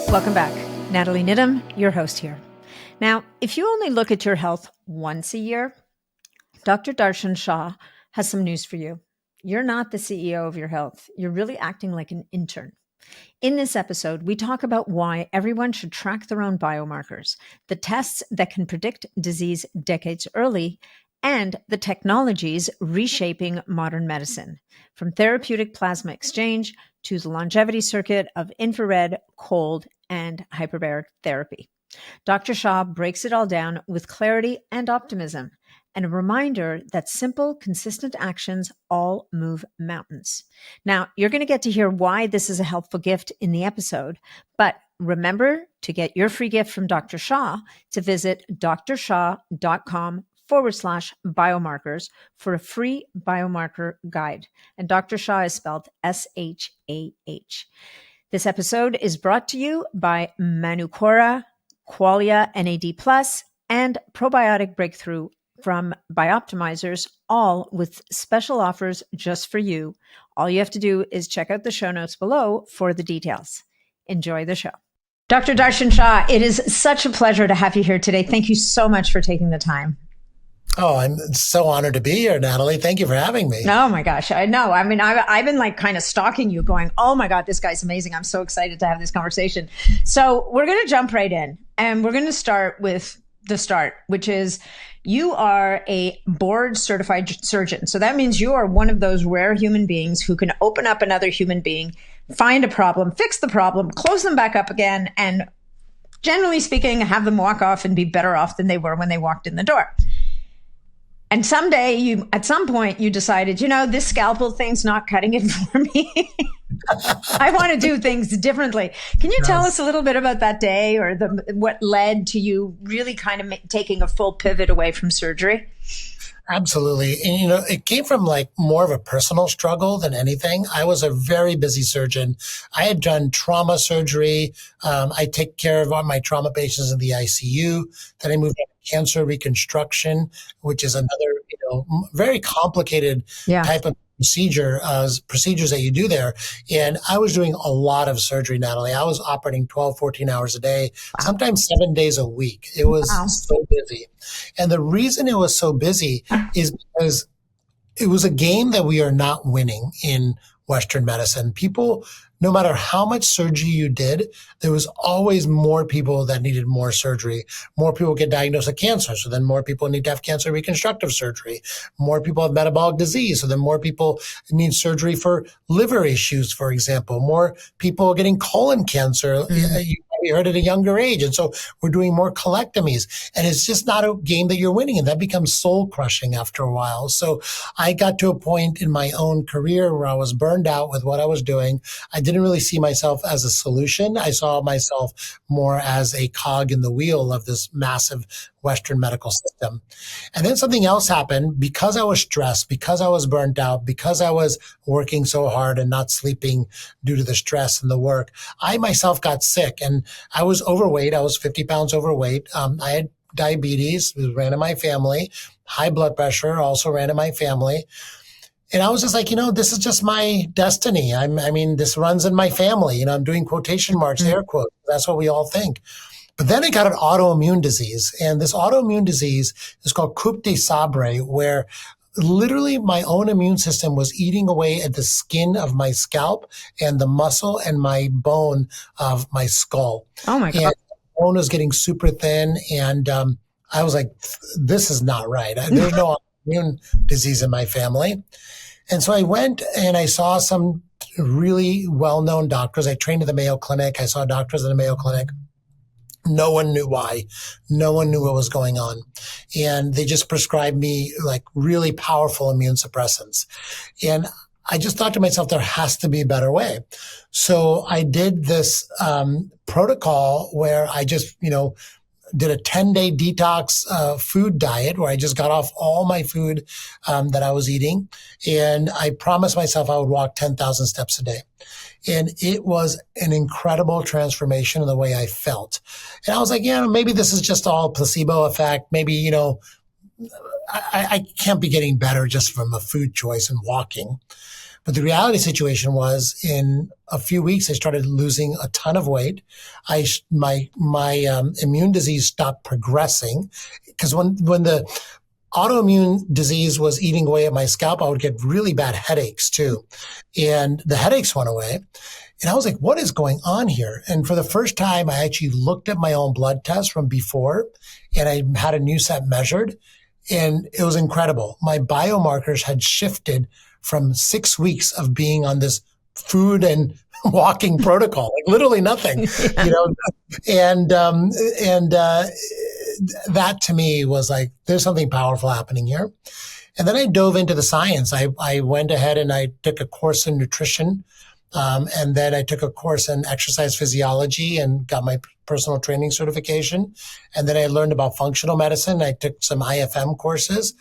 Welcome back. Natalie Nidham, your host here. Now, if you only look at your health once a year, Dr. Darshan Shah has some news for you. You're not the CEO of your health. You're really acting like an intern. In this episode, we talk about why everyone should track their own biomarkers, the tests that can predict disease decades early, and the technologies reshaping modern medicine, from therapeutic plasma exchange to the longevity circuit of infrared, cold, and hyperbaric therapy. Dr. Shah breaks it all down with clarity and optimism, and a reminder that simple, consistent actions all move mountains. Now, you're going to get to hear why this is a helpful gift in the episode, but remember to get your free gift from Dr. Shah to visit drshah.com/biomarkers for a free biomarker guide. And Dr. Shah is spelled S-H-A-H. This episode is brought to you by Manukora, Qualia NAD+, and Probiotic Breakthrough from Bioptimizers, all with special offers just for you. All you have to do is check out the show notes below for the details. Enjoy the show. Dr. Darshan Shah, it is such a pleasure to have you here today. Thank you so much for taking the time. Oh, I'm so honored to be here, Natalie. Thank you for having me. Oh my gosh. I know. I mean, I've been like kind of stalking you going, oh my God, this guy's amazing. I'm so excited to have this conversation. So we're going to jump right in and we're going to start with the start, which is you are a board certified surgeon. So that means you are one of those rare human beings who can open up another human being, find a problem, fix the problem, close them back up again, and generally speaking, have them walk off and be better off than they were when they walked in the door. And someday at some point you decided, this scalpel thing's not cutting it for me. I want to do things differently. Can you tell us a little bit about that day or what led to you really kind of taking a full pivot away from surgery? Absolutely. And, it came from like more of a personal struggle than anything. I was a very busy surgeon. I had done trauma surgery. I take care of all my trauma patients in the ICU. Then I moved on to cancer reconstruction, which is another, very complicated type of procedures that you do there. And I was doing a lot of surgery, Natalie. I was operating 12, 14 hours a day, sometimes 7 days a week. It was so busy. And the reason it was so busy is because it was a game that we are not winning in Western medicine. People, no matter how much surgery you did, there was always more people that needed more surgery. More people get diagnosed with cancer, so then more people need to have cancer reconstructive surgery. More people have metabolic disease, so then more people need surgery for liver issues, for example. More people are getting colon cancer. You heard at a younger age. And so we're doing more colectomies. And it's just not a game that you're winning. And that becomes soul crushing after a while. So I got to a point in my own career where I was burned out with what I was doing. I didn't really see myself as a solution. I saw myself more as a cog in the wheel of this massive Western medical system. And then something else happened because I was stressed, because I was burnt out, because I was working so hard and not sleeping due to the stress and the work. I myself got sick and I was overweight. I was 50 pounds overweight. I had diabetes, it ran in my family. High blood pressure also ran in my family. And I was just like, this is just my destiny. This runs in my family. I'm doing quotation marks, air quotes. That's what we all think. But then I got an autoimmune disease. And this autoimmune disease is called Coupe de Sabre, where literally my own immune system was eating away at the skin of my scalp and the muscle and my bone of my skull. Oh my God. And the bone was getting super thin. And I was like, this is not right. There's no autoimmune disease in my family. And so I went and I saw some really well-known doctors. I trained at the Mayo Clinic. I saw doctors at the Mayo Clinic. No one knew why. No one knew what was going on. And they just prescribed me like really powerful immune suppressants. And I just thought to myself, there has to be a better way. So I did this protocol where I just, did a 10-day detox food diet where I just got off all my food that I was eating. And I promised myself I would walk 10,000 steps a day. And it was an incredible transformation in the way I felt. And I was like, maybe this is just all placebo effect. Maybe, I can't be getting better just from a food choice and walking. But the reality situation was in a few weeks, I started losing a ton of weight. My immune disease stopped progressing because when the autoimmune disease was eating away at my scalp, I would get really bad headaches too. And the headaches went away. And I was like, what is going on here? And for the first time, I actually looked at my own blood test from before, and I had a new set measured, and it was incredible. My biomarkers had shifted from 6 weeks of being on this food and walking protocol, like literally nothing, and that to me was like, there's something powerful happening here. And then I dove into the science. I went ahead and I took a course in nutrition. And then I took a course in exercise physiology and got my personal training certification. And then I learned about functional medicine. I took some IFM courses.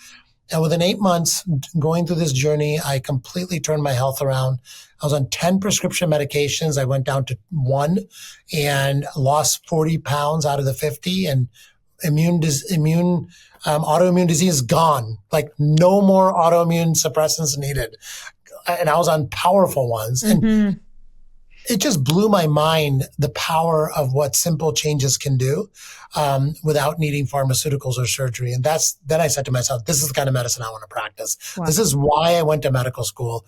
And within 8 months going through this journey, I completely turned my health around. I was on 10 prescription medications. I went down to 1 and lost 40 pounds out of the 50, and autoimmune disease gone. Like no more autoimmune suppressants needed. And I was on powerful ones. And it just blew my mind, the power of what simple changes can do without needing pharmaceuticals or surgery. And then I said to myself, this is the kind of medicine I want to practice. Wow. This is why I went to medical school.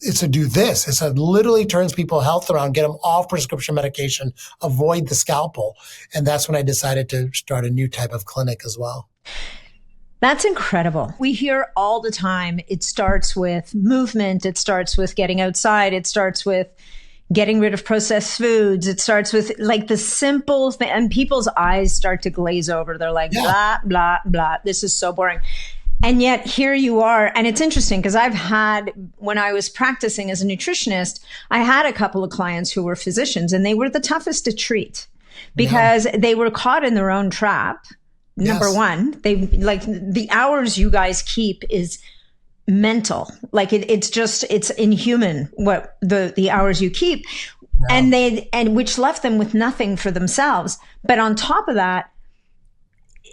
It's to do this. It's to literally turns people's health around, get them off prescription medication, avoid the scalpel. And that's when I decided to start a new type of clinic as well. That's incredible. We hear all the time, it starts with movement. It starts with getting outside. It starts with getting rid of processed foods. It starts with like the simple thing, and people's eyes start to glaze over. They're like, blah, blah, blah. This is so boring. And yet here you are. And it's interesting because when I was practicing as a nutritionist, I had a couple of clients who were physicians, and they were the toughest to treat because they were caught in their own trap. Number one, the hours you guys keep is mental. Like it's inhuman what the hours you keep. Wow. And which left them with nothing for themselves. But on top of that,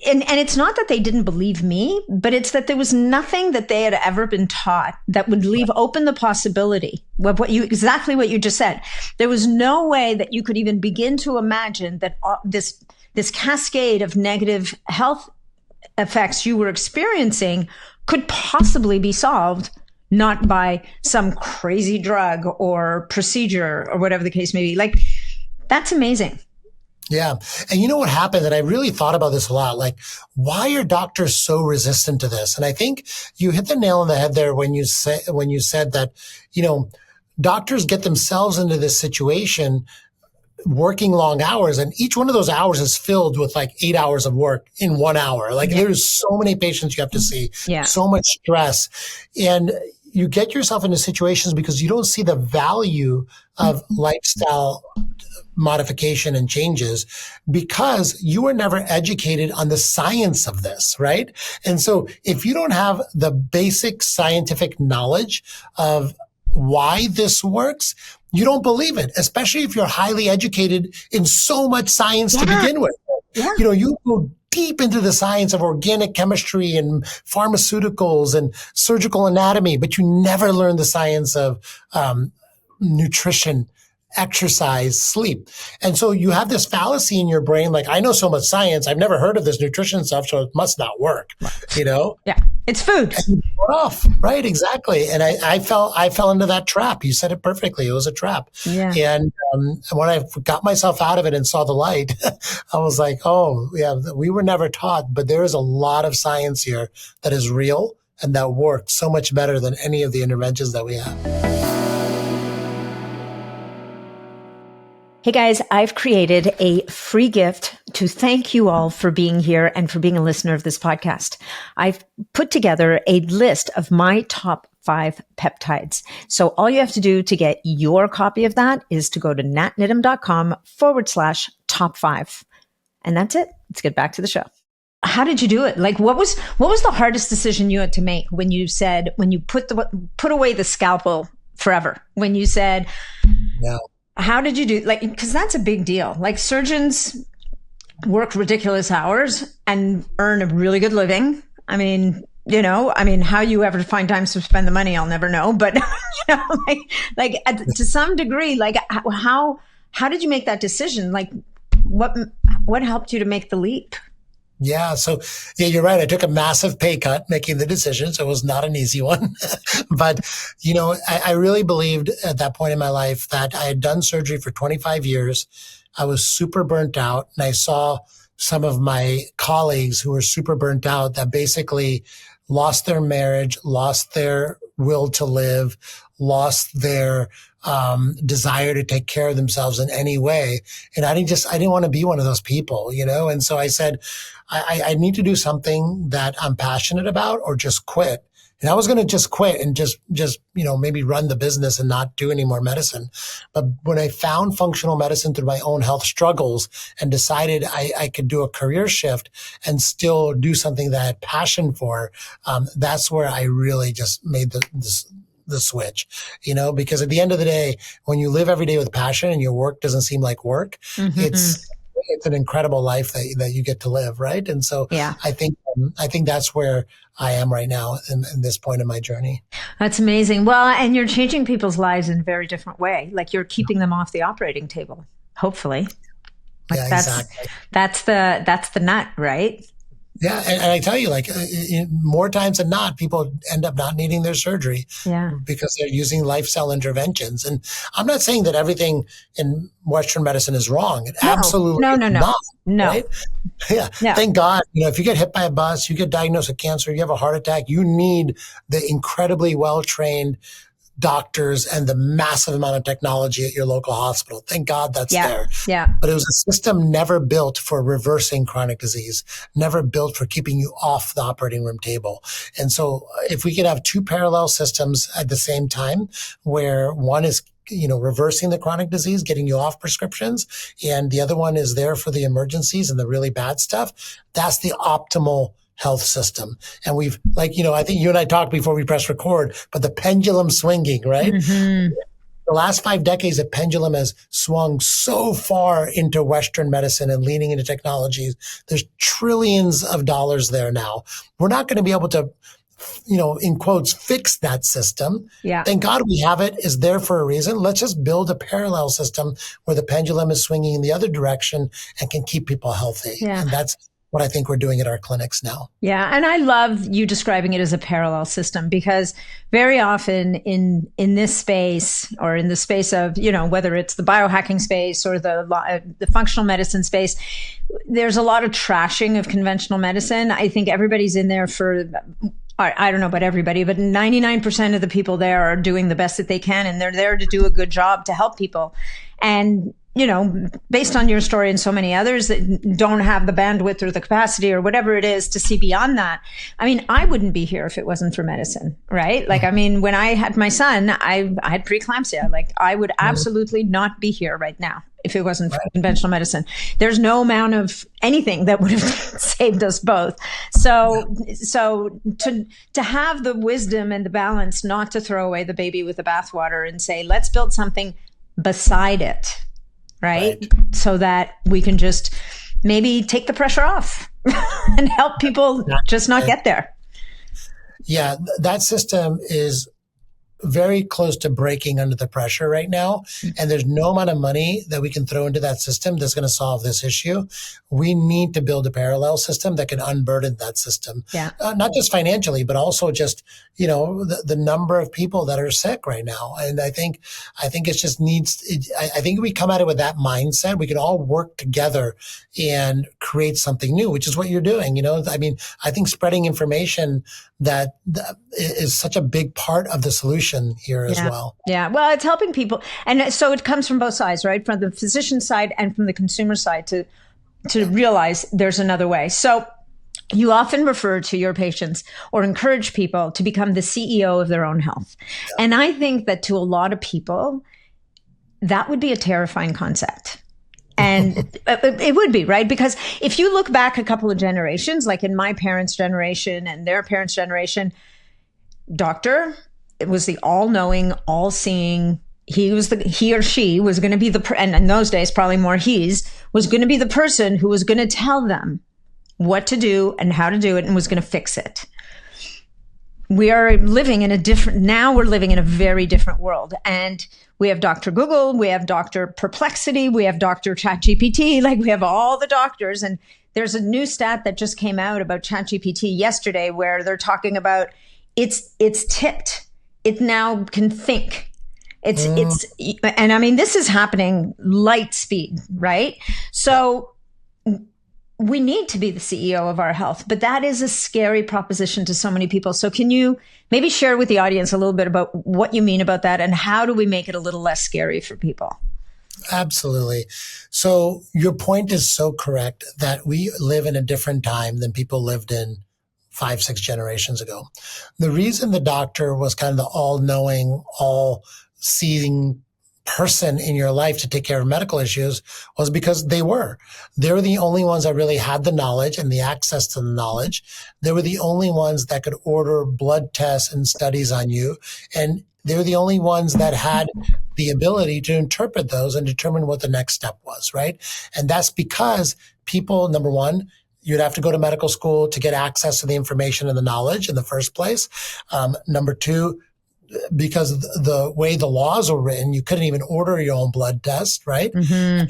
and it's not that they didn't believe me, but it's that there was nothing that they had ever been taught that would leave open the possibility of exactly what you just said. There was no way that you could even begin to imagine that this cascade of negative health effects you were experiencing could possibly be solved not by some crazy drug or procedure or whatever the case may be. Like, that's amazing. Yeah. And you know what happened? And I really thought about this a lot. Like, why are doctors so resistant to this? And I think you hit the nail on the head there when you said that, doctors get themselves into this situation working long hours, and each one of those hours is filled with like 8 hours of work in 1 hour. Like there's so many patients you have to see, so much stress. And you get yourself into situations because you don't see the value of lifestyle modification and changes because you were never educated on the science of this, right? And so if you don't have the basic scientific knowledge of why this works, you don't believe it, especially if you're highly educated in so much science to begin with. Yeah. You go deep into the science of organic chemistry and pharmaceuticals and surgical anatomy, but you never learn the science of nutrition, exercise, sleep. And so you have this fallacy in your brain, like, I know so much science, I've never heard of this nutrition stuff, so it must not work, Yeah, it's food. And you go off, right? Exactly. And I fell into that trap. You said it perfectly. It was a trap. Yeah. And when I got myself out of it and saw the light, I was like, oh, yeah, we were never taught, but there is a lot of science here that is real and that works so much better than any of the interventions that we have. Hey guys, I've created a free gift to thank you all for being here and for being a listener of this podcast. I've put together a list of my top 5 peptides. So all you have to do to get your copy of that is to go to natnidham.com/top 5. And that's it. Let's get back to the show. How did you do it? Like, what was the hardest decision you had to make when you put away the scalpel forever? When you said, yeah. How did you do, like, because that's a big deal. Like, surgeons work ridiculous hours and earn a really good living. I mean, I mean, how you ever find time to spend the money, I'll never know. But, to some degree, like how did you make that decision? Like what helped you to make the leap? Yeah. So yeah, you're right. I took a massive pay cut making the decision. So it was not an easy one, but I really believed at that point in my life that I had done surgery for 25 years. I was super burnt out, and I saw some of my colleagues who were super burnt out that basically lost their marriage, lost their will to live, lost their desire to take care of themselves in any way. And I didn't want to be one of those people, And so I said, I need to do something that I'm passionate about or just quit. And I was going to just quit and just, maybe run the business and not do any more medicine. But when I found functional medicine through my own health struggles and decided I could do a career shift and still do something that I had passion for, that's where I really just made the switch, because at the end of the day, when you live every day with passion and your work doesn't seem like work, it's an incredible life that you get to live. Right. And so I think that's where I am right now in this point in my journey. That's amazing. Well, and you're changing people's lives in a very different way. Like you're keeping them off the operating table, hopefully. Like exactly. That's the nut, right? Yeah. And I tell you, more times than not, people end up not needing their surgery because they're using lifestyle interventions. And I'm not saying that everything in Western medicine is wrong. It absolutely no. No. Right? Yeah. No. Thank God. If you get hit by a bus, you get diagnosed with cancer, you have a heart attack, you need the incredibly well-trained doctors and the massive amount of technology at your local hospital. Thank God that's there. Yeah. But it was a system never built for reversing chronic disease, never built for keeping you off the operating room table. And so if we could have two parallel systems at the same time, where one is reversing the chronic disease, getting you off prescriptions, and the other one is there for the emergencies and the really bad stuff, that's the optimal health system. And we've I think you and I talked before we press record, but the pendulum swinging, right? Mm-hmm. The last 5 decades, the pendulum has swung so far into Western medicine and leaning into technologies. There's trillions of dollars there now. We're not going to be able to, in quotes, fix that system. Yeah. Thank God we have it. Is there for a reason. Let's just build a parallel system where the pendulum is swinging in the other direction and can keep people healthy. Yeah. And that's what I think we're doing at our clinics now. Yeah. And I love you describing it as a parallel system, because very often in this space, or in the space of, whether it's the biohacking space or the functional medicine space, there's a lot of trashing of conventional medicine. I think everybody's in there for, I don't know about everybody, but 99% of the people there are doing the best that they can, and they're there to do a good job to help people. And based on your story and so many others that don't have the bandwidth or the capacity or whatever it is to see beyond that. I mean, I wouldn't be here if it wasn't for medicine, right? Like, I mean, when I had my son, I had preeclampsia. Like, I would absolutely not be here right now if it wasn't for conventional medicine. There's no amount of anything that would have saved us both. So to have the wisdom and the balance not to throw away the baby with the bathwater and say, let's build something beside it. Right? So that we can just maybe take the pressure off and help people just not get there. Yeah, that system is very close to breaking under the pressure right now. And there's no amount of money that we can throw into that system that's going to solve this issue. We need to build a parallel system that can unburden that system. Yeah. Not just financially, but also just, the number of people that are sick right now. And I think it just I think we come at it with that mindset. We can all work together and create something new, which is what you're doing. I mean, I think spreading information that is such a big part of the solution here as well. Yeah. Well, it's helping people. And so it comes from both sides, right? From the physician side and from the consumer side to realize there's another way. So you often refer to your patients or encourage people to become the CEO of their own health. Yeah. And I think that to a lot of people, that would be a terrifying concept. And it would be, right? Because if you look back a couple of generations, like in my parents' generation and their parents' generation, doctor, it was the all-knowing, all-seeing. He or she was going to be and in those days, probably more was going to be the person who was going to tell them what to do and how to do it and was going to fix it. we are living in a different, now we're living in a very different world. And we have Dr. Google, we have Dr. Perplexity, we have Dr. ChatGPT, like we have all the doctors. And there's a new stat that just came out about ChatGPT yesterday where they're talking about it's tipped. It now can think. And I mean, this is happening light speed, right? So we need to be the CEO of our health, but that is a scary proposition to so many people. So can you maybe share with the audience a little bit about what you mean about that and how do we make it a little less scary for people? Absolutely. So your point is so correct that we live in a different time than people lived in 5-6 generations ago. The reason the doctor was kind of the all-knowing, all-seeing person in your life to take care of medical issues was because they were the only ones that really had the knowledge and the access to the knowledge. They were the only ones that could order blood tests and studies on you. And they were the only ones that had the ability to interpret those and determine what the next step was, right? And that's because people, number one, you'd have to go to medical school to get access to the information and the knowledge in the first place. Number two, because the way the laws were written, you couldn't even order your own blood test, right? Mm-hmm.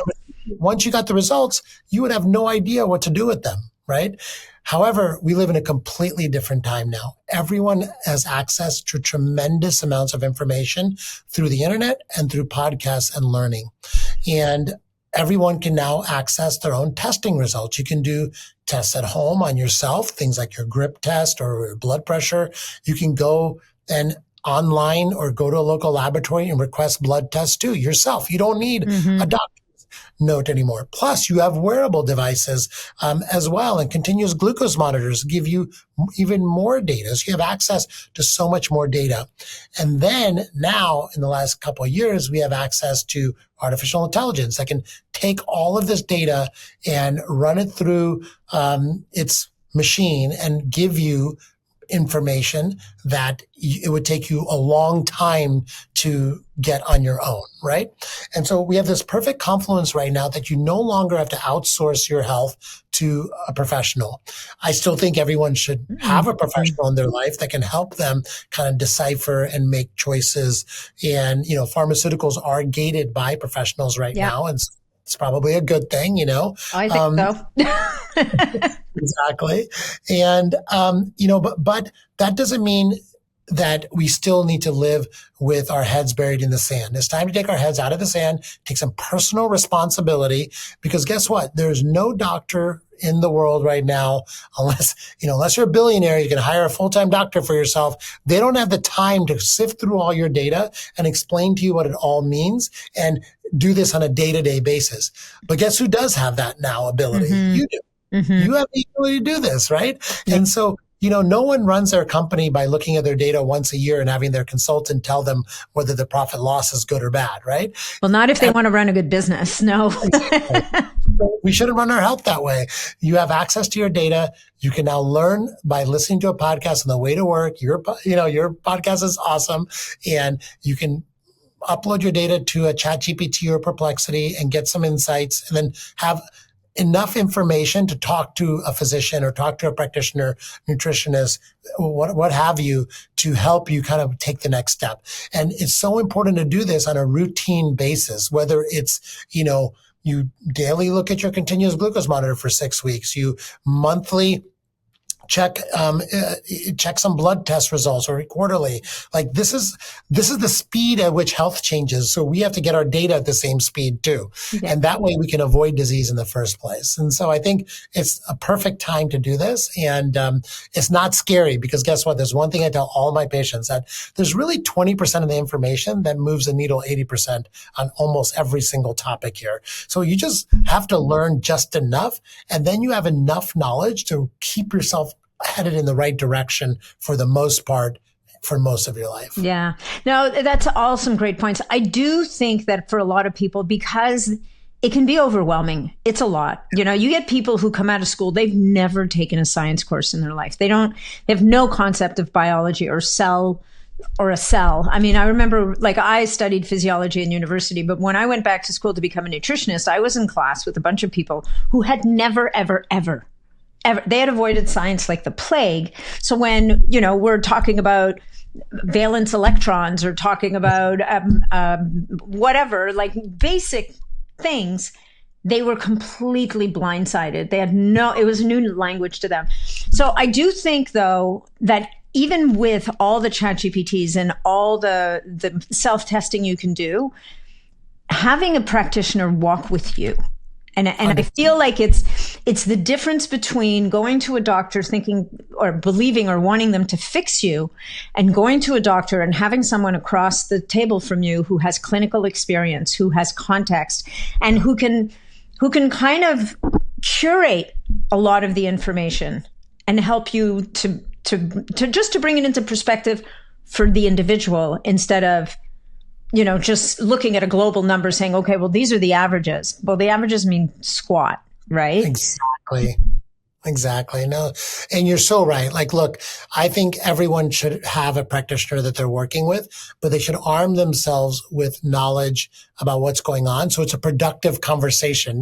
Once you got the results, you would have no idea what to do with them, right? However, we live in a completely different time now. Everyone has access to tremendous amounts of information through the internet and through podcasts and learning. And everyone can now access their own testing results. You can do tests at home on yourself, things like your grip test or your blood pressure. You can go and online or go to a local laboratory and request blood tests too yourself. You don't need a doctor's note anymore. Plus, you have wearable devices as well, and continuous glucose monitors give you even more data. So you have access to so much more data. And then now, in the last couple of years, we have access to artificial intelligence that can take all of this data and run it through its machine and give you information that it would take you a long time to get on your own, right? And so we have this perfect confluence right now that you no longer have to outsource your health to a professional. I still think everyone should have a professional in their life that can help them kind of decipher and make choices. And, pharmaceuticals are gated by professionals right now. And it's probably a good thing, I think so. Exactly. And, but that doesn't mean that we still need to live with our heads buried in the sand. It's time to take our heads out of the sand, take some personal responsibility, because guess what? There's no doctor in the world right now, unless you're a billionaire, you can hire a full-time doctor for yourself. They don't have the time to sift through all your data and explain to you what it all means and do this on a day-to-day basis. But guess who does have that now ability? You do. You have the ability to do this, right? And so, no one runs their company by looking at their data once a year and having their consultant tell them whether the profit loss is good or bad, right? Well, not if they want to run a good business. No. We shouldn't run our health that way. You have access to your data. You can now learn by listening to a podcast on the way to work. Your podcast is awesome. And you can upload your data to a ChatGPT or Perplexity and get some insights, and then have enough information to talk to a physician or talk to a practitioner, nutritionist, what have you, to help you kind of take the next step. And it's so important to do this on a routine basis, whether it's, you daily look at your continuous glucose monitor for 6 weeks, you monthly check some blood test results, or quarterly. Like this is the speed at which health changes. So we have to get our data at the same speed too. Okay. And that way we can avoid disease in the first place. And so I think it's a perfect time to do this. And it's not scary, because guess what? There's one thing I tell all my patients, that there's really 20% of the information that moves the needle 80% on almost every single topic here. So you just have to learn just enough, and then you have enough knowledge to keep yourself headed in the right direction for the most part, for most of your life. Yeah. No, that's all some great points. I do think that for a lot of people, because it can be overwhelming, it's a lot. You get people who come out of school, they've never taken a science course in their life. They have no concept of biology or a cell. I mean, I remember, I studied physiology in university, but when I went back to school to become a nutritionist, I was in class with a bunch of people who had never, ever, ever they had avoided science like the plague. So when, we're talking about valence electrons or talking about whatever, like basic things, they were completely blindsided. They had it was new language to them. So I do think, though, that even with all the chat GPTs and all the self-testing you can do, having a practitioner walk with you. And I feel like it's the difference between going to a doctor thinking or believing or wanting them to fix you, and going to a doctor and having someone across the table from you who has clinical experience, who has context, and who can kind of curate a lot of the information and help you to bring it into perspective for the individual, instead of just looking at a global number saying, okay, well, these are the averages. Well, the averages mean squat, right? Exactly. No. And you're so right. Like, look, I think everyone should have a practitioner that they're working with, but they should arm themselves with knowledge about what's going on. So it's a productive conversation.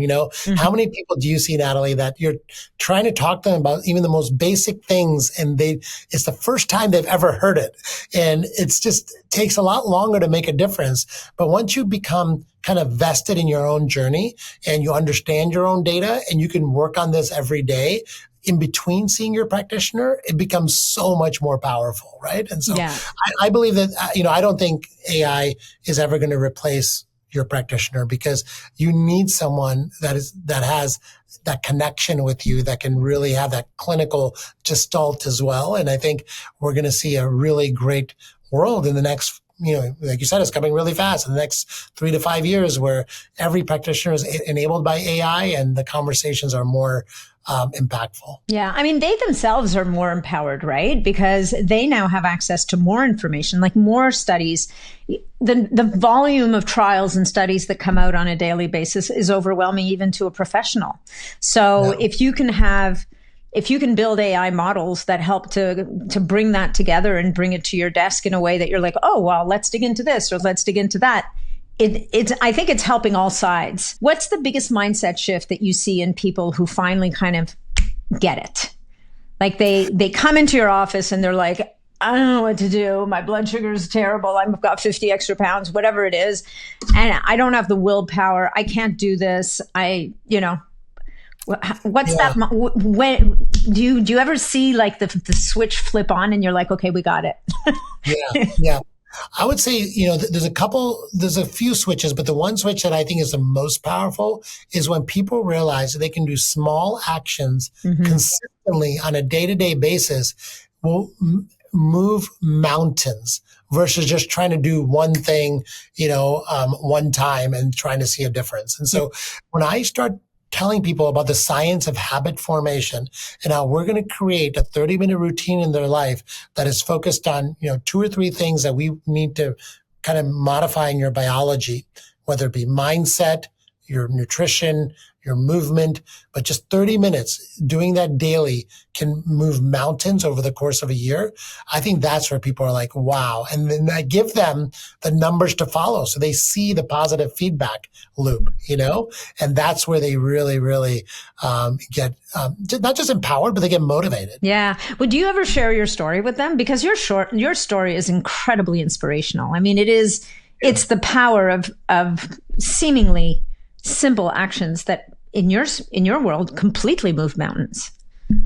How many people do you see, Natalie, that you're trying to talk to them about even the most basic things, and it's the first time they've ever heard it. And it takes a lot longer to make a difference. But once you become kind of vested in your own journey and you understand your own data and you can work on this every day in between seeing your practitioner, it becomes so much more powerful, right? And so I believe that, I don't think AI is ever going to replace your practitioner, because you need someone that has that connection with you, that can really have that clinical gestalt as well. And I think we're going to see a really great world in the next, like you said, it's coming really fast in the next 3 to 5 years, where every practitioner is enabled by AI and the conversations are more impactful. Yeah. I mean, they themselves are more empowered, right? Because they now have access to more information, like more studies. The volume of trials and studies that come out on a daily basis is overwhelming, even to a professional. So if you can build AI models that help to bring that together and bring it to your desk in a way that you're like, oh, well, let's dig into this or let's dig into that. I think it's helping all sides. What's the biggest mindset shift that you see in people who finally kind of get it? Like they come into your office and they're like, I don't know what to do. My blood sugar is terrible. I've got 50 extra pounds, whatever it is. And I don't have the willpower. I can't do this. What's that? When do you ever see like the switch flip on and you're like, okay, we got it? Yeah. I would say, there's a few switches, but the one switch that I think is the most powerful is when people realize that they can do small actions consistently on a day-to-day basis will move mountains, versus just trying to do one thing, one time and trying to see a difference. And so when I start telling people about the science of habit formation and how we're going to create a 30-minute routine in their life that is focused on, 2 or 3 things that we need to kind of modify in your biology, whether it be mindset, your nutrition, your movement, but just 30 minutes doing that daily can move mountains over the course of a year. I think that's where people are like, wow. And then I give them the numbers to follow, so they see the positive feedback loop, and that's where they really, really get not just empowered, but they get motivated. Yeah. Well, do you ever share your story with them? Because your story is incredibly inspirational. I mean, it's the power of seemingly simple actions that in your world completely move mountains.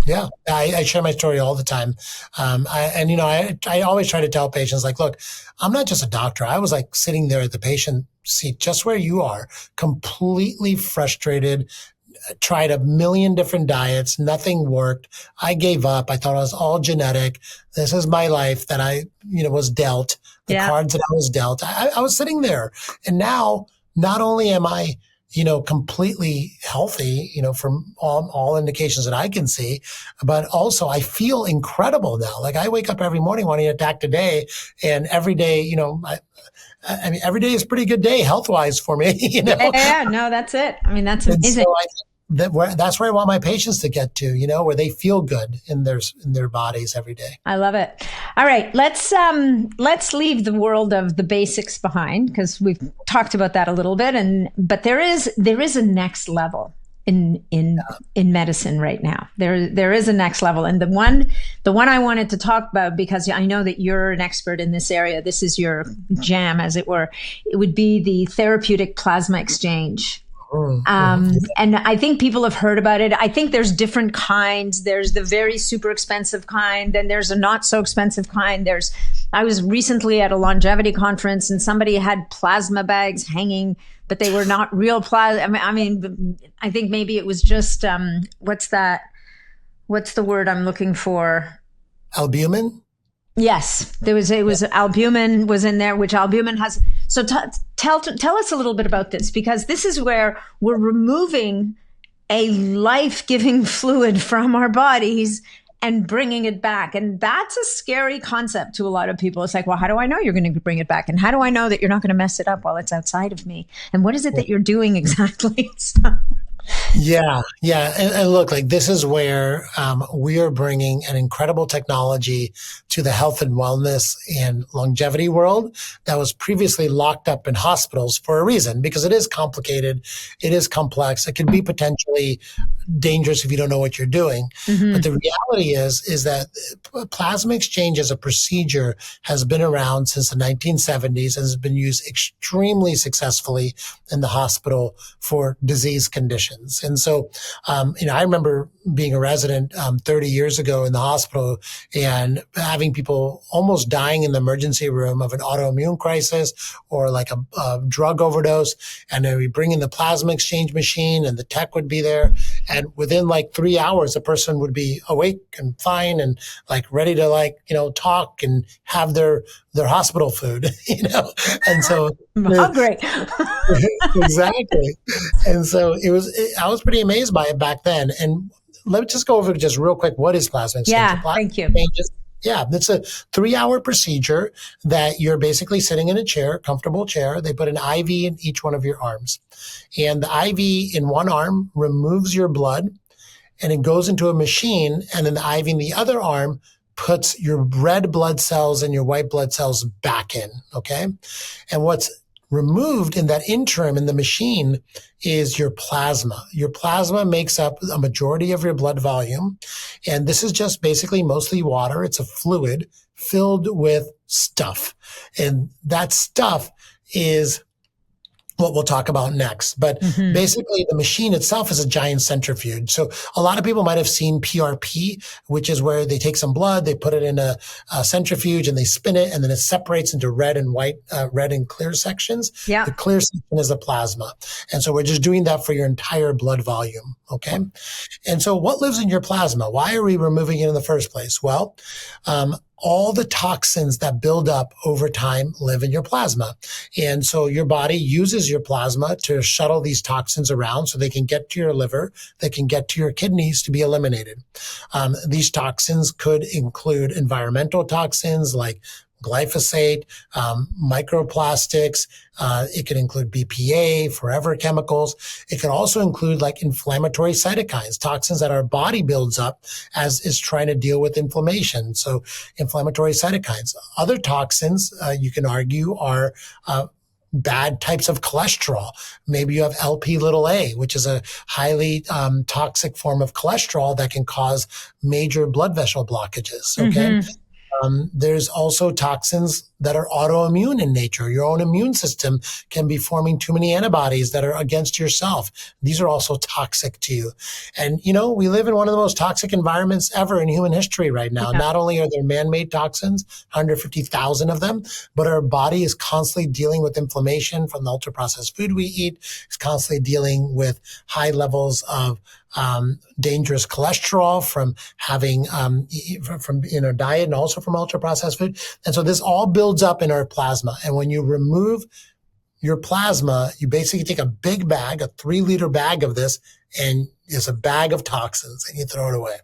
Yeah, I share my story all the time. I always try to tell patients, like, look, I'm not just a doctor. I was like sitting there at the patient seat, just where you are, completely frustrated, tried a million different diets. Nothing worked. I gave up. I thought it was all genetic. This is my life that I, was dealt, the cards that I was dealt. I was sitting there, and now not only am I completely healthy, from all indications that I can see, but also I feel incredible now. Like, I wake up every morning wanting to attack the day, and every day, I mean, every day is a pretty good day health-wise for me, Yeah, no, that's it. I mean, that's amazing. So that's where I want my patients to get to, where they feel good in their bodies every day. I love it. All right, let's leave the world of the basics behind, because we've talked about that a little bit, but there is a next level. in medicine right now. There is a next level, and the one I wanted to talk about, because I know that you're an expert in this area. This is your jam, as it were. It would be the therapeutic plasma exchange. And I think people have heard about it. I think there's different kinds. There's the very super expensive kind, and there's a not so expensive kind. I was recently at a longevity conference, and somebody had plasma bags hanging, but they were not real plasma. I mean, I think maybe it was just, what's the word I'm looking for? Albumin? Yes, it was albumin was in there, which albumin has. So tell us a little bit about this, because this is where we're removing a life-giving fluid from our bodies and bringing it back. And that's a scary concept to a lot of people. It's like, well, how do I know you're going to bring it back? And how do I know that you're not going to mess it up while it's outside of me? And what is it that you're doing exactly? Yeah. And look, like, this is where we are bringing an incredible technology to the health and wellness and longevity world that was previously locked up in hospitals for a reason, because it is complicated. It is complex. It could be potentially dangerous if you don't know what you're doing. Mm-hmm. But the reality is that plasma exchange as a procedure has been around since the 1970s and has been used extremely successfully in the hospital for disease conditions. And so, I remember being a resident 30 years ago in the hospital and having people almost dying in the emergency room of an autoimmune crisis or like a drug overdose. And then we bring in the plasma exchange machine, and the tech would be there. And within like 3 hours, the person would be awake and fine and like ready to talk and have their hospital food, And so, great. Exactly. And so I was pretty amazed by it back then. And let me just go over just real quick. What is plasma exchange? Yeah, thank you. It's a 3-hour procedure that you're basically sitting in a chair, comfortable chair. They put an IV in each one of your arms, and the IV in one arm removes your blood, and it goes into a machine. And then the IV in the other arm puts your red blood cells and your white blood cells back in. Okay. And what's removed in that interim in the machine is your plasma. Your plasma makes up a majority of your blood volume. And this is just basically mostly water. It's a fluid filled with stuff. And that stuff is what we'll talk about next. But basically, the machine itself is a giant centrifuge. So a lot of people might have seen PRP, which is where they take some blood, they put it in a centrifuge, and they spin it, and then it separates into red and white, red and clear sections. Yeah. The clear section is the plasma. And so we're just doing that for your entire blood volume. Okay. And so what lives in your plasma? Why are we removing it in the first place? Well, all the toxins that build up over time live in your plasma. And so your body uses your plasma to shuttle these toxins around so they can get to your liver, they can get to your kidneys to be eliminated. These toxins could include environmental toxins like glyphosate, microplastics. It can include BPA, forever chemicals. It can also include like inflammatory cytokines, toxins that our body builds up as is trying to deal with inflammation. So inflammatory cytokines. Other toxins, you can argue, are bad types of cholesterol. Maybe you have LP(a), which is a highly toxic form of cholesterol that can cause major blood vessel blockages. Okay. There's also toxins that are autoimmune in nature. Your own immune system can be forming too many antibodies that are against yourself. These are also toxic to you. And, we live in one of the most toxic environments ever in human history right now. Yeah. Not only are there man-made toxins, 150,000 of them, but our body is constantly dealing with inflammation from the ultra-processed food we eat. It's constantly dealing with high levels of dangerous cholesterol from having from diet, and also from ultra processed food. And so this all builds up in our plasma. And when you remove your plasma, you basically take a big bag, a 3-liter bag of this, and it's a bag of toxins, and you throw it away.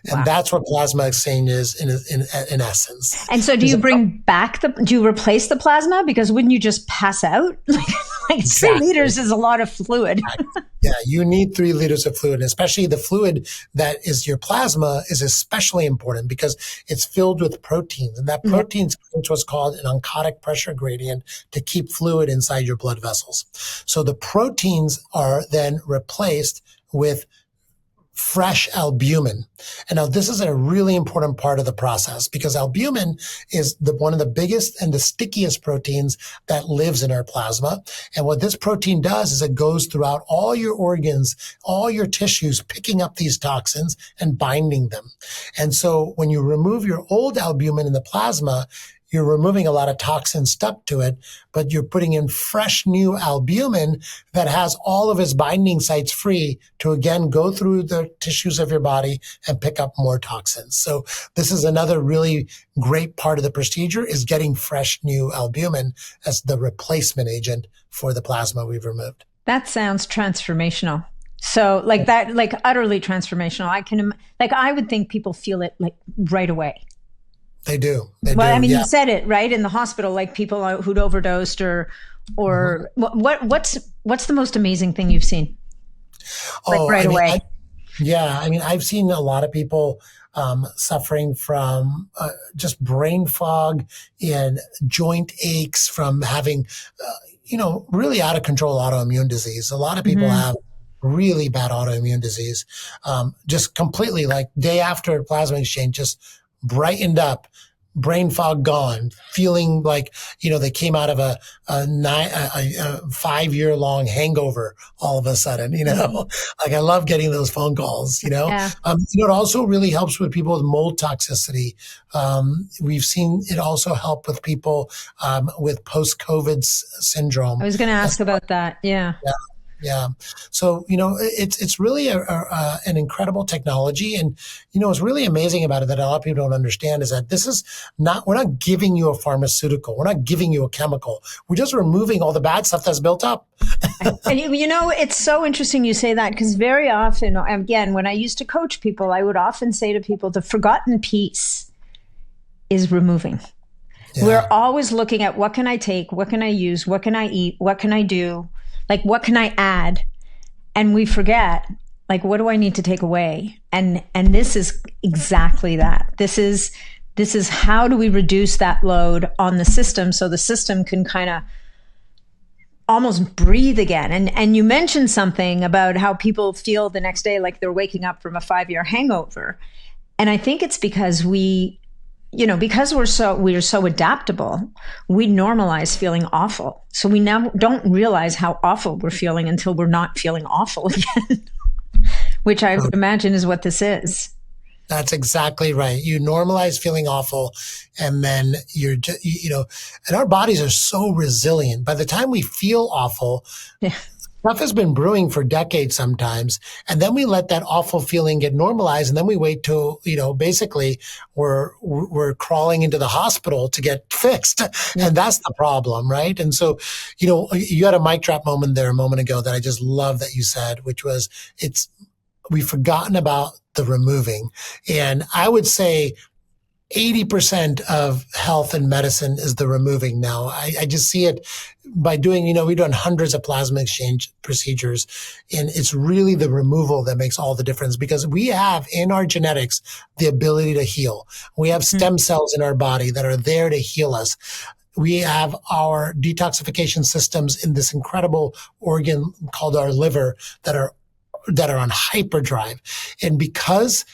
And that's what plasma exchange is in essence. And so do you replace the plasma? Because wouldn't you just pass out? Exactly. 3 liters is a lot of fluid. Yeah, you need 3 liters of fluid, especially the fluid that is your plasma is especially important because it's filled with proteins, and that proteins into what's called an oncotic pressure gradient to keep fluid inside your blood vessels. So the proteins are then replaced with fresh albumin. And now this is a really important part of the process because albumin is one of the biggest and the stickiest proteins that lives in our plasma. And what this protein does is it goes throughout all your organs, all your tissues, picking up these toxins and binding them. And so when you remove your old albumin in the plasma, you're removing a lot of toxin stuck to it, but you're putting in fresh new albumin that has all of its binding sites free to again go through the tissues of your body and pick up more toxins. So this is another really great part of the procedure, is getting fresh new albumin as the replacement agent for the plasma we've removed. That sounds transformational. So like that, like utterly transformational. I would think people feel it like right away. They do. Well, I mean, you said it right in the hospital, like people who'd overdosed or what's the most amazing thing you've seen? Like away. I've seen a lot of people suffering from just brain fog and joint aches from having, really out of control autoimmune disease. A lot of people have really bad autoimmune disease, just completely like day after plasma exchange, just brightened up, brain fog gone, feeling like, they came out of a 5-year-long hangover all of a sudden, like I love getting those phone calls, Yeah. It also really helps with people with mold toxicity. We've seen it also help with people with post-COVID syndrome. I was going to ask about that. Yeah. Yeah. So, it's really an incredible technology. And, what's really amazing about it that a lot of people don't understand is that we're not giving you a pharmaceutical. We're not giving you a chemical. We're just removing all the bad stuff that's built up. And, it's so interesting you say that because very often, again, when I used to coach people, I would often say to people, the forgotten piece is removing. Yeah. We're always looking at what can I take? What can I use? What can I eat? What can I do? Like, what can I add? And we forget, like, what do I need to take away? And this is exactly that. This is how do we reduce that load on the system so the system can kind of almost breathe again. And you mentioned something about how people feel the next day like they're waking up from a 5-year hangover. And I think it's because because we're so adaptable, we normalize feeling awful. So we now don't realize how awful we're feeling until we're not feeling awful again, which I would imagine is what this is. That's exactly right. You normalize feeling awful, and then and our bodies are so resilient. By the time we feel awful, stuff has been brewing for decades sometimes, and then we let that awful feeling get normalized, and then we wait till, basically we're crawling into the hospital to get fixed. And that's the problem, right? And so, you had a mic drop moment there a moment ago that I just love that you said, which was, we've forgotten about the removing. And I would say 80% of health and medicine is the removing now. I just see it by doing, we've done hundreds of plasma exchange procedures, and it's really the removal that makes all the difference because we have in our genetics the ability to heal. We have stem cells in our body that are there to heal us. We have our detoxification systems in this incredible organ called our liver that are on hyperdrive. And because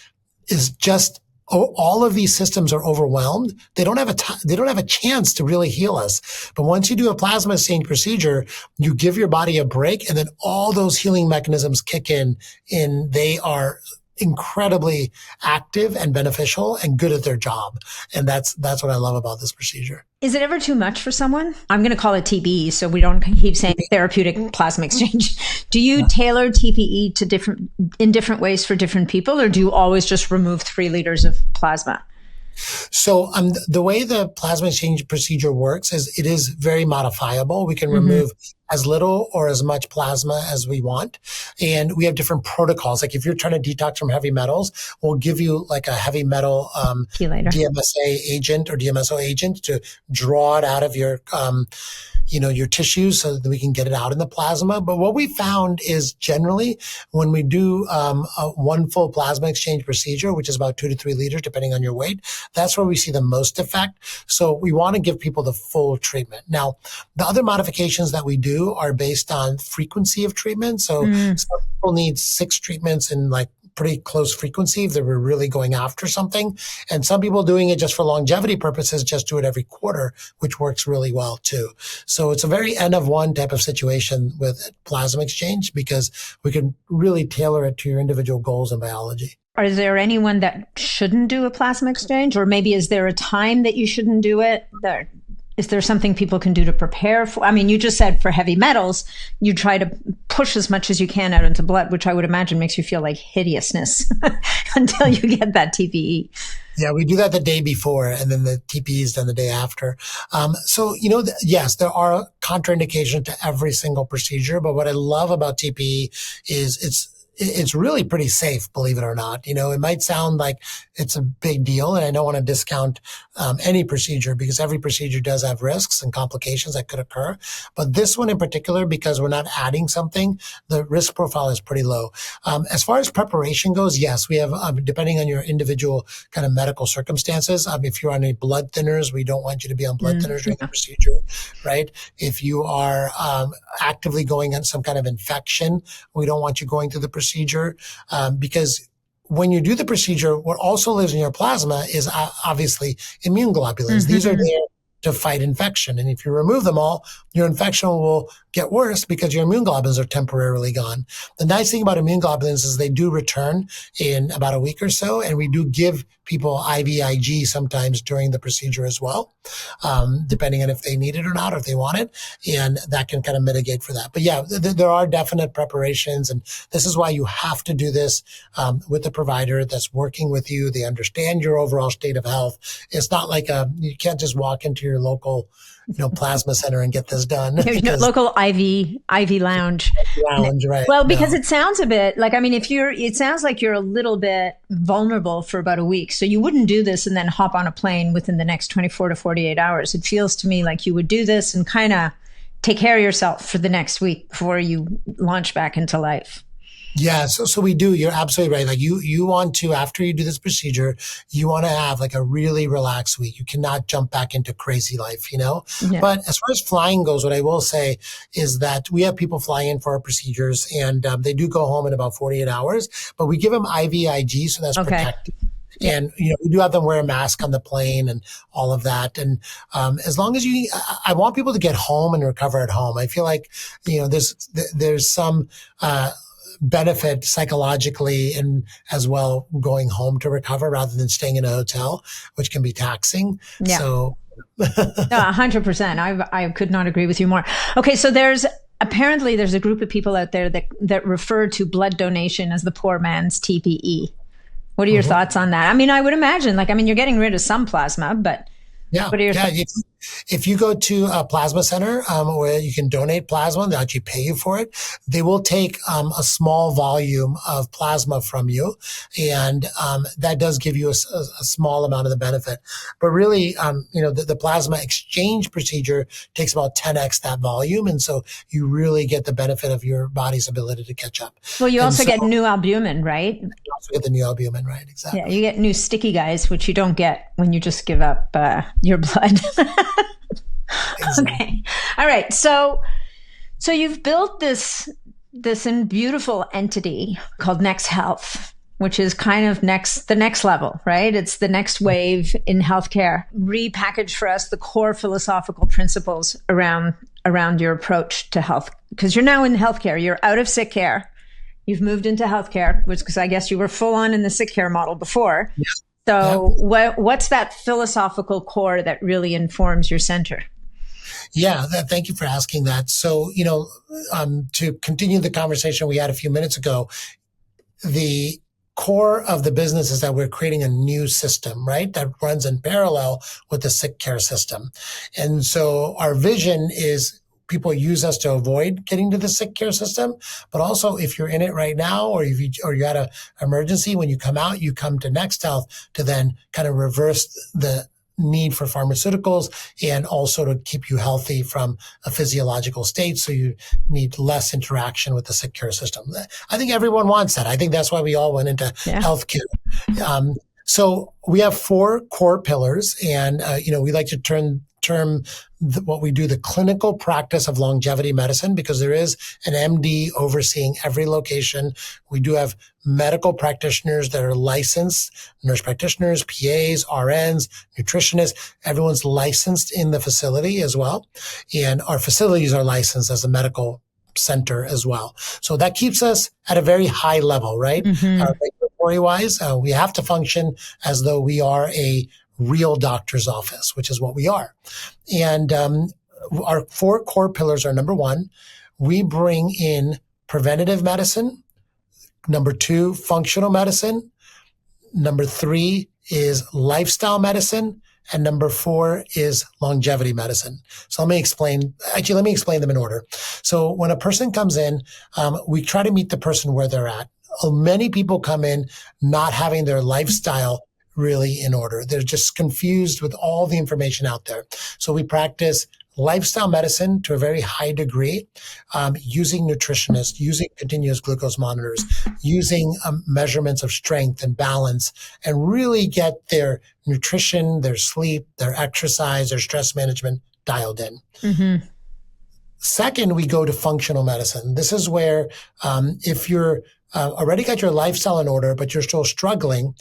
it's just all of these systems are overwhelmed, they don't have a chance to really heal us. But once you do a plasma exchange procedure, you give your body a break, and then all those healing mechanisms kick in, and they are incredibly active and beneficial and good at their job. And that's what I love about this procedure. Is it ever too much for someone? I'm going to call it TPE so we don't keep saying therapeutic plasma exchange. Do you tailor TPE to in different ways for different people, or do you always just remove 3 liters of plasma? So the way the plasma exchange procedure works is it is very modifiable. We can remove as little or as much plasma as we want. And we have different protocols. Like if you're trying to detox from heavy metals, we'll give you like a heavy metal DMSA agent or DMSO agent to draw it out of your your tissues so that we can get it out in the plasma. But what we found is generally when we do one full plasma exchange procedure, which is about 2 to 3 liters, depending on your weight, that's where we see the most effect. So we want to give people the full treatment. Now, the other modifications that we do are based on frequency of treatment. So some people need 6 treatments in like pretty close frequency if they were really going after something. And some people doing it just for longevity purposes, just do it every quarter, which works really well too. So it's a very N of 1 type of situation with plasma exchange because we can really tailor it to your individual goals in biology. Is there anyone that shouldn't do a plasma exchange? Or maybe is there a time that you shouldn't do it? Is there something people can do to prepare for? I mean, you just said for heavy metals, you try to push as much as you can out into blood, which I would imagine makes you feel like hideousness until you get that TPE. Yeah, we do that the day before, and then the TPE is done the day after. Yes, there are contraindications to every single procedure, but what I love about TPE is it's really pretty safe, believe it or not. It might sound like it's a big deal, and I don't want to discount any procedure because every procedure does have risks and complications that could occur. But this one in particular, because we're not adding something, the risk profile is pretty low. As far as preparation goes, yes, we have, depending on your individual kind of medical circumstances, if you're on any blood thinners, we don't want you to be on blood thinners during the procedure, right? If you are actively going on some kind of infection, we don't want you going through the procedure because when you do the procedure, what also lives in your plasma is obviously immune globulins. These are there to fight infection. And if you remove them all, your infection will get worse because your immune globulins are temporarily gone. The nice thing about immune globulins is they do return in about a week or so, and we do give people IVIG sometimes during the procedure as well, depending on if they need it or not, or if they want it, and that can kind of mitigate for that. But yeah, there are definite preparations, and this is why you have to do this with the provider that's working with you. They understand your overall state of health. It's not like you can't just walk into your local plasma center and get this done. Local IV lounge. Right. Well, because it sounds a bit like, it sounds like you're a little bit vulnerable for about a week. So you wouldn't do this and then hop on a plane within the next 24 to 48 hours. It feels to me like you would do this and kind of take care of yourself for the next week before you launch back into life. Yeah, so we do. You're absolutely right. Like you want to, after you do this procedure, you want to have like a really relaxed week. You cannot jump back into crazy life, Yeah. But as far as flying goes, what I will say is that we have people fly in for our procedures and they do go home in about 48 hours, but we give them IVIG, so that's protected. And, we do have them wear a mask on the plane and all of that. And, as long as I want people to get home and recover at home. I feel like, there's some, benefit psychologically and as well going home to recover rather than staying in a hotel, which can be taxing. Yeah. So 100%. I could not agree with you more. Okay. So there's a group of people out there that refer to blood donation as the poor man's TPE. What are your thoughts on that? I would imagine you're getting rid of some plasma, but what are your thoughts? If you go to a plasma center where you can donate plasma, they actually pay you for it. They will take a small volume of plasma from you, and that does give you a small amount of the benefit. But really, the plasma exchange procedure takes about 10x that volume, and so you really get the benefit of your body's ability to catch up. Well, you also get new albumin, right? You also get the new albumin, right? Exactly. Yeah, you get new sticky guys, which you don't get when you just give up your blood. Okay. All right. So you've built this beautiful entity called Next Health, which is kind of the next level, right? It's the next wave in healthcare. Repackage for us the core philosophical principles around your approach to health, because you're now in healthcare. You're out of sick care. You've moved into healthcare, because I guess you were full on in the sick care model before. Yeah. So what's that philosophical core that really informs your center? Yeah, thank you for asking that. So, to continue the conversation we had a few minutes ago, the core of the business is that we're creating a new system, right? That runs in parallel with the sick care system. And so our vision is people use us to avoid getting to the sick care system, but also if you're in it right now, or you had an emergency, when you come out, you come to Next Health to then kind of reverse the need for pharmaceuticals and also to keep you healthy from a physiological state. So you need less interaction with the sick care system. I think everyone wants that. I think that's why we all went into healthcare. So we have 4 core pillars, and we like to term what we do the clinical practice of longevity medicine, because there is an MD overseeing every location. We do have medical practitioners that are licensed, nurse practitioners, PAs, RNs, nutritionists. Everyone's licensed in the facility as well. And our facilities are licensed as a medical center as well. So that keeps us at a very high level, right? Regulatory wise, we have to function as though we are a real doctor's office, which is what we are. And our 4 core pillars are: number 1, we bring in preventative medicine. Number 2, functional medicine. Number 3 is lifestyle medicine. And number 4 is longevity medicine. So let me explain them in order. So when a person comes in, we try to meet the person where they're at. Many people come in not having their lifestyle really in order. They're just confused with all the information out there. So we practice lifestyle medicine to a very high degree, using nutritionists, using continuous glucose monitors, using measurements of strength and balance, and really get their nutrition, their sleep, their exercise, their stress management dialed in. Mm-hmm. Second, we go to functional medicine. This is where if you're already got your lifestyle in order, but you're still struggling,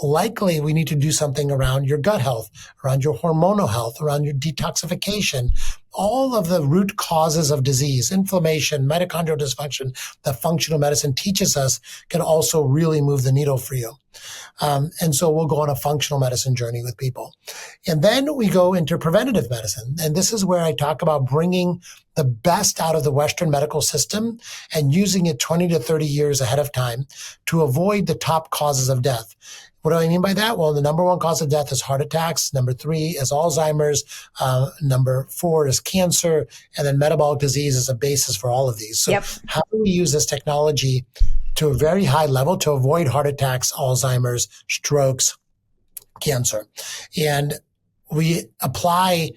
likely we need to do something around your gut health, around your hormonal health, around your detoxification, all of the root causes of disease, inflammation, mitochondrial dysfunction that functional medicine teaches us can also really move the needle for you. And so we'll go on a functional medicine journey with people. And then we go into preventative medicine. And this is where I talk about bringing the best out of the Western medical system and using it 20 to 30 years ahead of time to avoid the top causes of death. What do I mean by that? Well, the number 1 cause of death is heart attacks. Number 3 is Alzheimer's. Number 4 is cancer. And then metabolic disease is a basis for all of these. So how do we use this technology to a very high level to avoid heart attacks, Alzheimer's, strokes, cancer? And we apply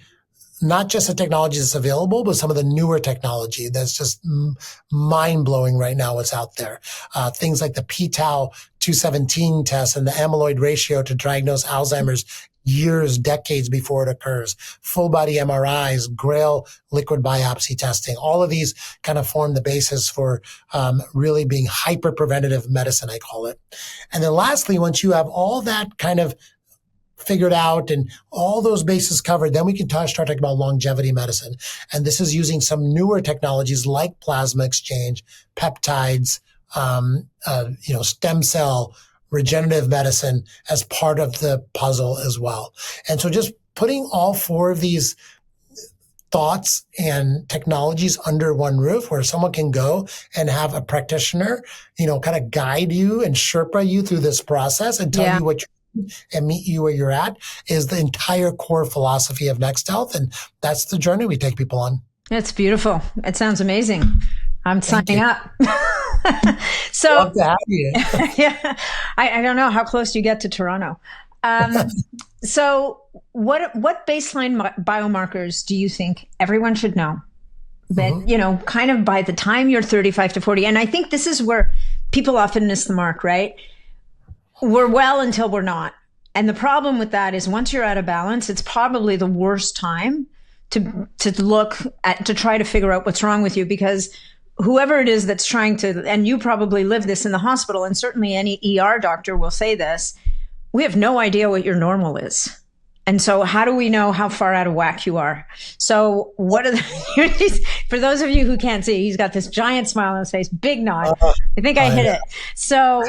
not just the technology that's available, but some of the newer technology that's just mind-blowing right now what's out there. Things like the p-tau217 test and the amyloid ratio to diagnose Alzheimer's years, decades before it occurs. Full body MRIs, Grail liquid biopsy testing. All of these kind of form the basis for really being hyper-preventative medicine, I call it. And then lastly, once you have all that kind of figured out and all those bases covered, then we can start talking about longevity medicine. And this is using some newer technologies like plasma exchange, peptides, stem cell, regenerative medicine as part of the puzzle as well. And so just putting all 4 of these thoughts and technologies under one roof where someone can go and have a practitioner, kind of guide you and Sherpa you through this process and tell you what you're and meet you where you're at is the entire core philosophy of Next Health. And that's the journey we take people on. It's beautiful. It sounds amazing. I'm signing up. So, love to have you. Yeah, I don't know how close you get to Toronto. So what baseline biomarkers do you think everyone should know that, kind of by the time you're 35 to 40? And I think this is where people often miss the mark, right? We're well until we're not. And the problem with that is once you're out of balance, it's probably the worst time to try to figure out what's wrong with you, because whoever it is that's trying to, and you probably live this in the hospital, and certainly any ER doctor will say this, we have no idea what your normal is. And so how do we know how far out of whack you are? So what are for those of you who can't see, he's got this giant smile on his face, big nod. I think I hit it. So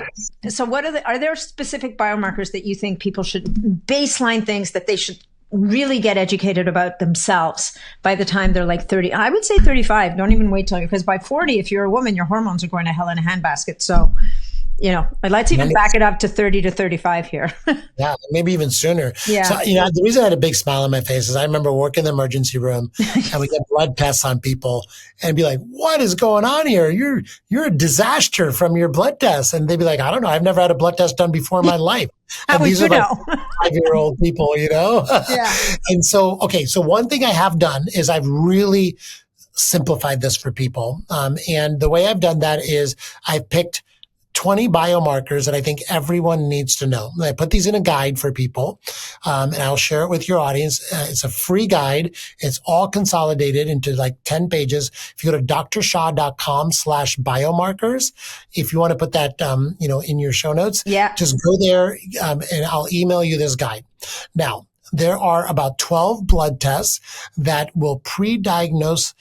what are there specific biomarkers that you think people should, baseline things that they should really get educated about themselves by the time they're like 30? I would say 35. Don't even wait till you, because by 40, if you're a woman, your hormones are going to hell in a handbasket. So let's even back it up to 30 to 35 here. Yeah, maybe even sooner. Yeah. So, the reason I had a big smile on my face is I remember working in the emergency room and we get blood tests on people and be like, what is going on here? You're a disaster from your blood tests. And they'd be like, I don't know. I've never had a blood test done before in my life. How would you know? 5-year-old people, Yeah. And so, okay, so one thing I have done is I've really simplified this for people. And the way I've done that is I've picked 20 biomarkers that I think everyone needs to know. And I put these in a guide for people, and I'll share it with your audience. It's a free guide. It's all consolidated into like 10 pages. If you go to drshah.com/biomarkers, if you want to put that, in your show notes, Yeah. just go there, and I'll email you this guide. Now, there are about 12 blood tests that will pre-diagnose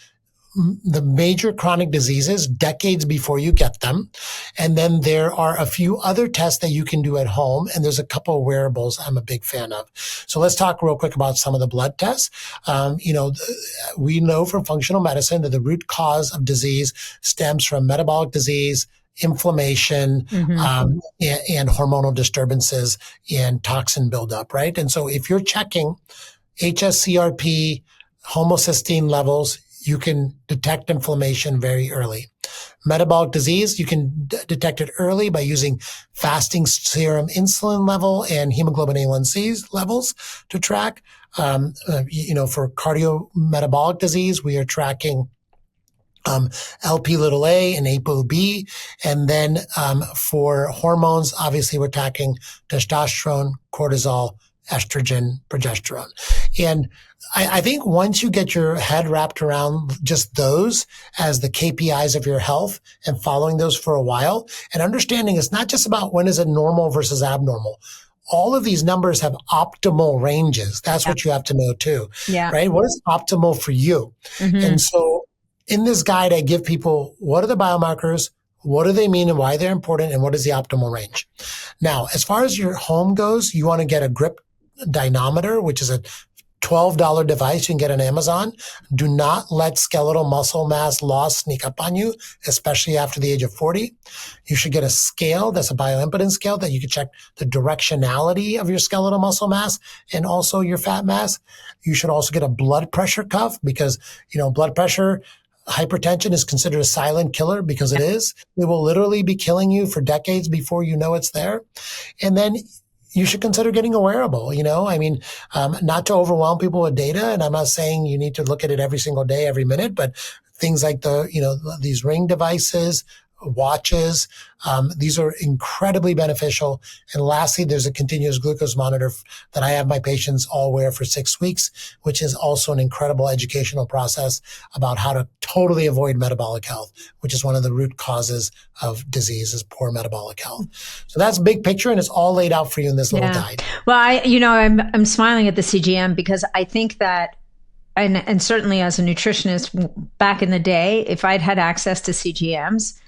the major chronic diseases decades before you get them. And then there are a few other tests that you can do at home. And there's a couple of wearables I'm a big fan of. So let's talk real quick about some of the blood tests. We know from functional medicine that the root cause of disease stems from metabolic disease, inflammation, and hormonal disturbances and toxin buildup, right? And so if you're checking HSCRP, homocysteine levels, you can detect inflammation very early. Metabolic disease, you can detect it early by using fasting serum insulin level and hemoglobin A1C levels to track. For cardiometabolic disease, we are tracking LP little a and ApoB. And then for hormones, obviously we're tracking testosterone, cortisol, estrogen, progesterone. And I think once you get your head wrapped around just those as the KPIs of your health and following those for a while and understanding it's not just about when is it normal versus abnormal. All of these numbers have optimal ranges. That's what you have to know too, right? What is optimal for you? And so in this guide, I give people what are the biomarkers, what do they mean and why they're important, and what is the optimal range? Now, as far as your home goes, you want to get a grip dynamometer, which is a $12 device you can get on Amazon. Do not let skeletal muscle mass loss sneak up on you, especially after the age of 40. You should get a scale that's a bioimpedance scale that you can check the directionality of your skeletal muscle mass and also your fat mass. You should also get a blood pressure cuff because, blood pressure, hypertension is considered a silent killer because it is. It will literally be killing you for decades before you know it's there. And then you should consider getting a wearable, not to overwhelm people with data. And I'm not saying you need to look at it every single day, every minute, but things like these ring devices, watches, these are incredibly beneficial. And lastly, there's a continuous glucose monitor that I have my patients all wear for 6 weeks, which is also an incredible educational process about how to totally avoid metabolic health, which is one of the root causes of disease is poor metabolic health. So that's big picture, and it's all laid out for you in this little guide. Well, I'm smiling at the CGM because I think that, and certainly as a nutritionist back in the day, if I'd had access to CGMs,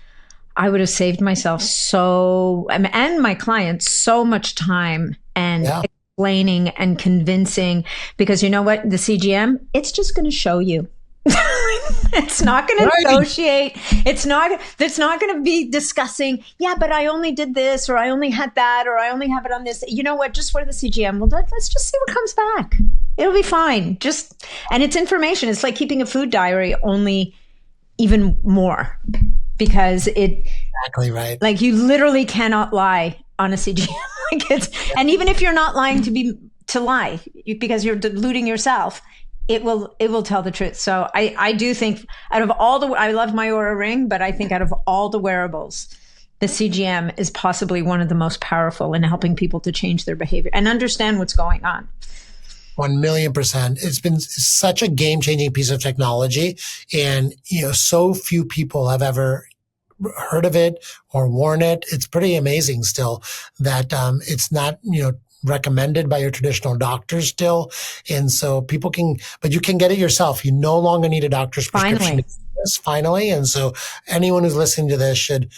I would have saved myself and my clients so much time and explaining and convincing, because you know what? The CGM, it's just going to show you. It's not going to negotiate. It's not going to be discussing, but I only did this, or I only had that, or I only have it on this. You know what? Just wear the CGM. Well, let's just see what comes back. It'll be fine. And it's information. It's like keeping a food diary, only even more. Because exactly right. Like you literally cannot lie on a CGM. And even if you're not lying to lie, because you're deluding yourself, it will tell the truth. So I do think out of all I love my Oura Ring, but I think out of all the wearables, the CGM is possibly one of the most powerful in helping people to change their behavior and understand what's going on. 1,000,000%. It's been such a game-changing piece of technology. And, so few people have ever heard of it or worn it. It's pretty amazing still that it's not, recommended by your traditional doctors still. And so but you can get it yourself. You no longer need a doctor's prescription. Finally. And so anyone who's listening to this should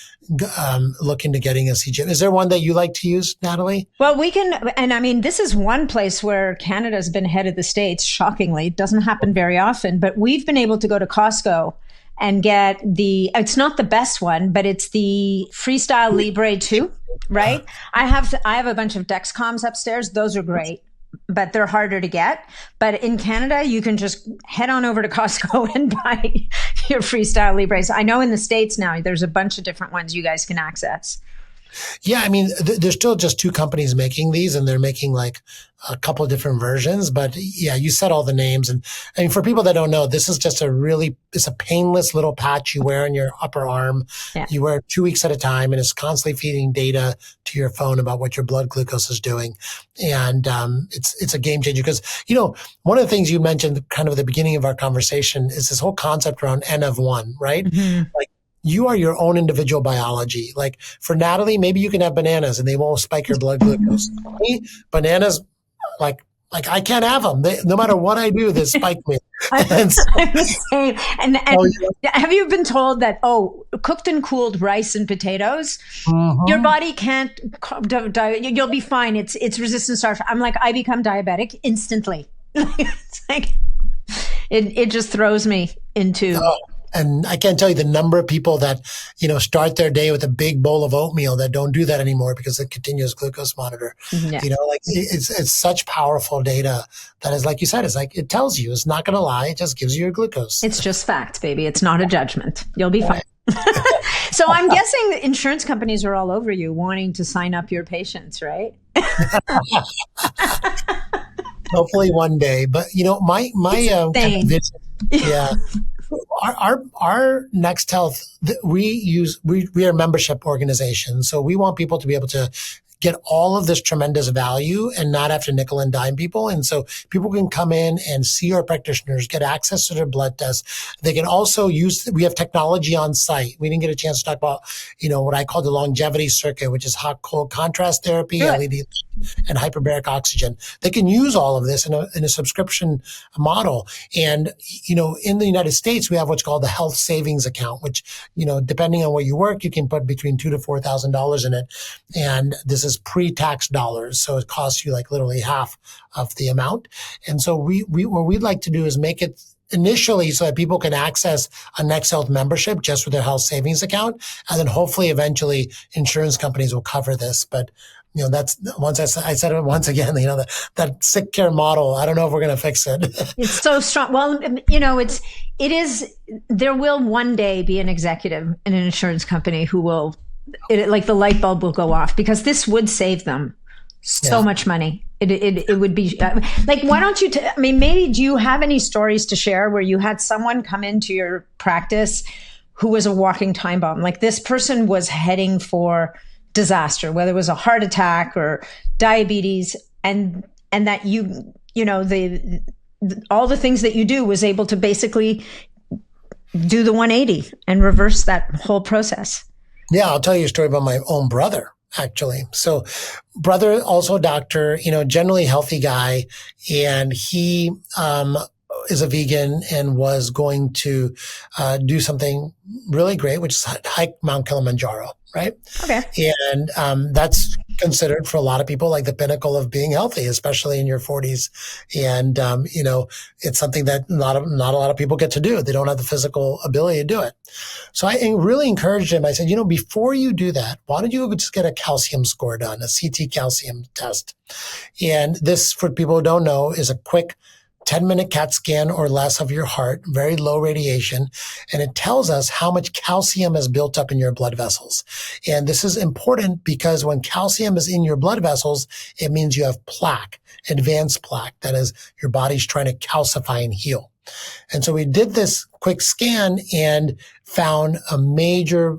look into getting a CGM. Is there one that you like to use, Natalie? Well, we can, and this is one place where Canada's been ahead of the States, shockingly. It doesn't happen very often, but we've been able to go to Costco and get it's not the best one, but it's the Freestyle Libre 2, right? I have a bunch of Dexcoms upstairs. Those are great, but they're harder to get. But in Canada, you can just head on over to Costco and buy your Freestyle Libres. I know in the States now, there's a bunch of different ones you guys can access. Yeah, I mean, there's still just two companies making these, and they're making like a couple of different versions. But yeah, you said all the names. And I mean, for people that don't know, this is just it's a painless little patch you wear on your upper arm. Yeah. You wear it 2 weeks at a time, and it's constantly feeding data to your phone about what your blood glucose is doing. And it's a game changer because, one of the things you mentioned kind of at the beginning of our conversation is this whole concept around N of one, right? Mm-hmm. Like, you are your own individual biology. Like for Natalie, maybe you can have bananas and they won't spike your blood glucose. Me, bananas, like I can't have them. No matter what I do, they spike me. I'm the same. And have you been told that, cooked and cooled rice and potatoes, your body can't, you'll be fine. It's resistant starve. I'm like, I become diabetic instantly. It's like, it just throws me into... And I can't tell you the number of people that, start their day with a big bowl of oatmeal that don't do that anymore because of the continuous glucose monitor. Yeah. It's such powerful data that is, like you said, it's like, it tells you, it's not going to lie. It just gives you your glucose. It's just fact, baby. It's not a judgment. You'll be fine. So I'm guessing the insurance companies are all over you wanting to sign up your patients, right? Hopefully one day. But, my kind of vision, yeah. Our Next Health, we are a membership organization. So we want people to be able to get all of this tremendous value and not have to nickel and dime people. And so people can come in and see our practitioners, get access to their blood tests. They can also we have technology on site. We didn't get a chance to talk about, what I call the longevity circuit, which is hot, cold contrast therapy, LED and hyperbaric oxygen. They can use all of this in a subscription model. And, in the United States, we have what's called the health savings account, which, depending on where you work, you can put between $2,000 to $4,000 in it. And this is pre-tax dollars. So it costs you like literally half of the amount. And so what we'd like to do is make it initially so that people can access a Next Health membership just with their health savings account. And then hopefully eventually insurance companies will cover this. But that's once I said it once again, that sick care model, I don't know if we're going to fix it. It's so strong. Well, there will one day be an executive in an insurance company who will, like the light bulb will go off because this would save them so much money. It would be like, why don't you, maybe do you have any stories to share where you had someone come into your practice who was a walking time bomb? Like this person was heading for disaster, whether it was a heart attack or diabetes, and that all the things that you do was able to basically do the 180 and reverse that whole process. Yeah, I'll tell you a story about my own brother, actually. So brother, also a doctor, generally healthy guy, and he is a vegan and was going to do something really great, which is hike Mount Kilimanjaro, right? Okay. And that's considered for a lot of people like the pinnacle of being healthy, especially in your 40s. And, it's something that not a lot of people get to do. They don't have the physical ability to do it. So I really encouraged him. I said, before you do that, why don't you just get a calcium score done, a CT calcium test? And this, for people who don't know, is a quick 10-minute CAT scan or less of your heart, very low radiation, and it tells us how much calcium is built up in your blood vessels. And this is important because when calcium is in your blood vessels, it means you have plaque, advanced plaque. That is, your body's trying to calcify and heal. And so we did this quick scan and found a major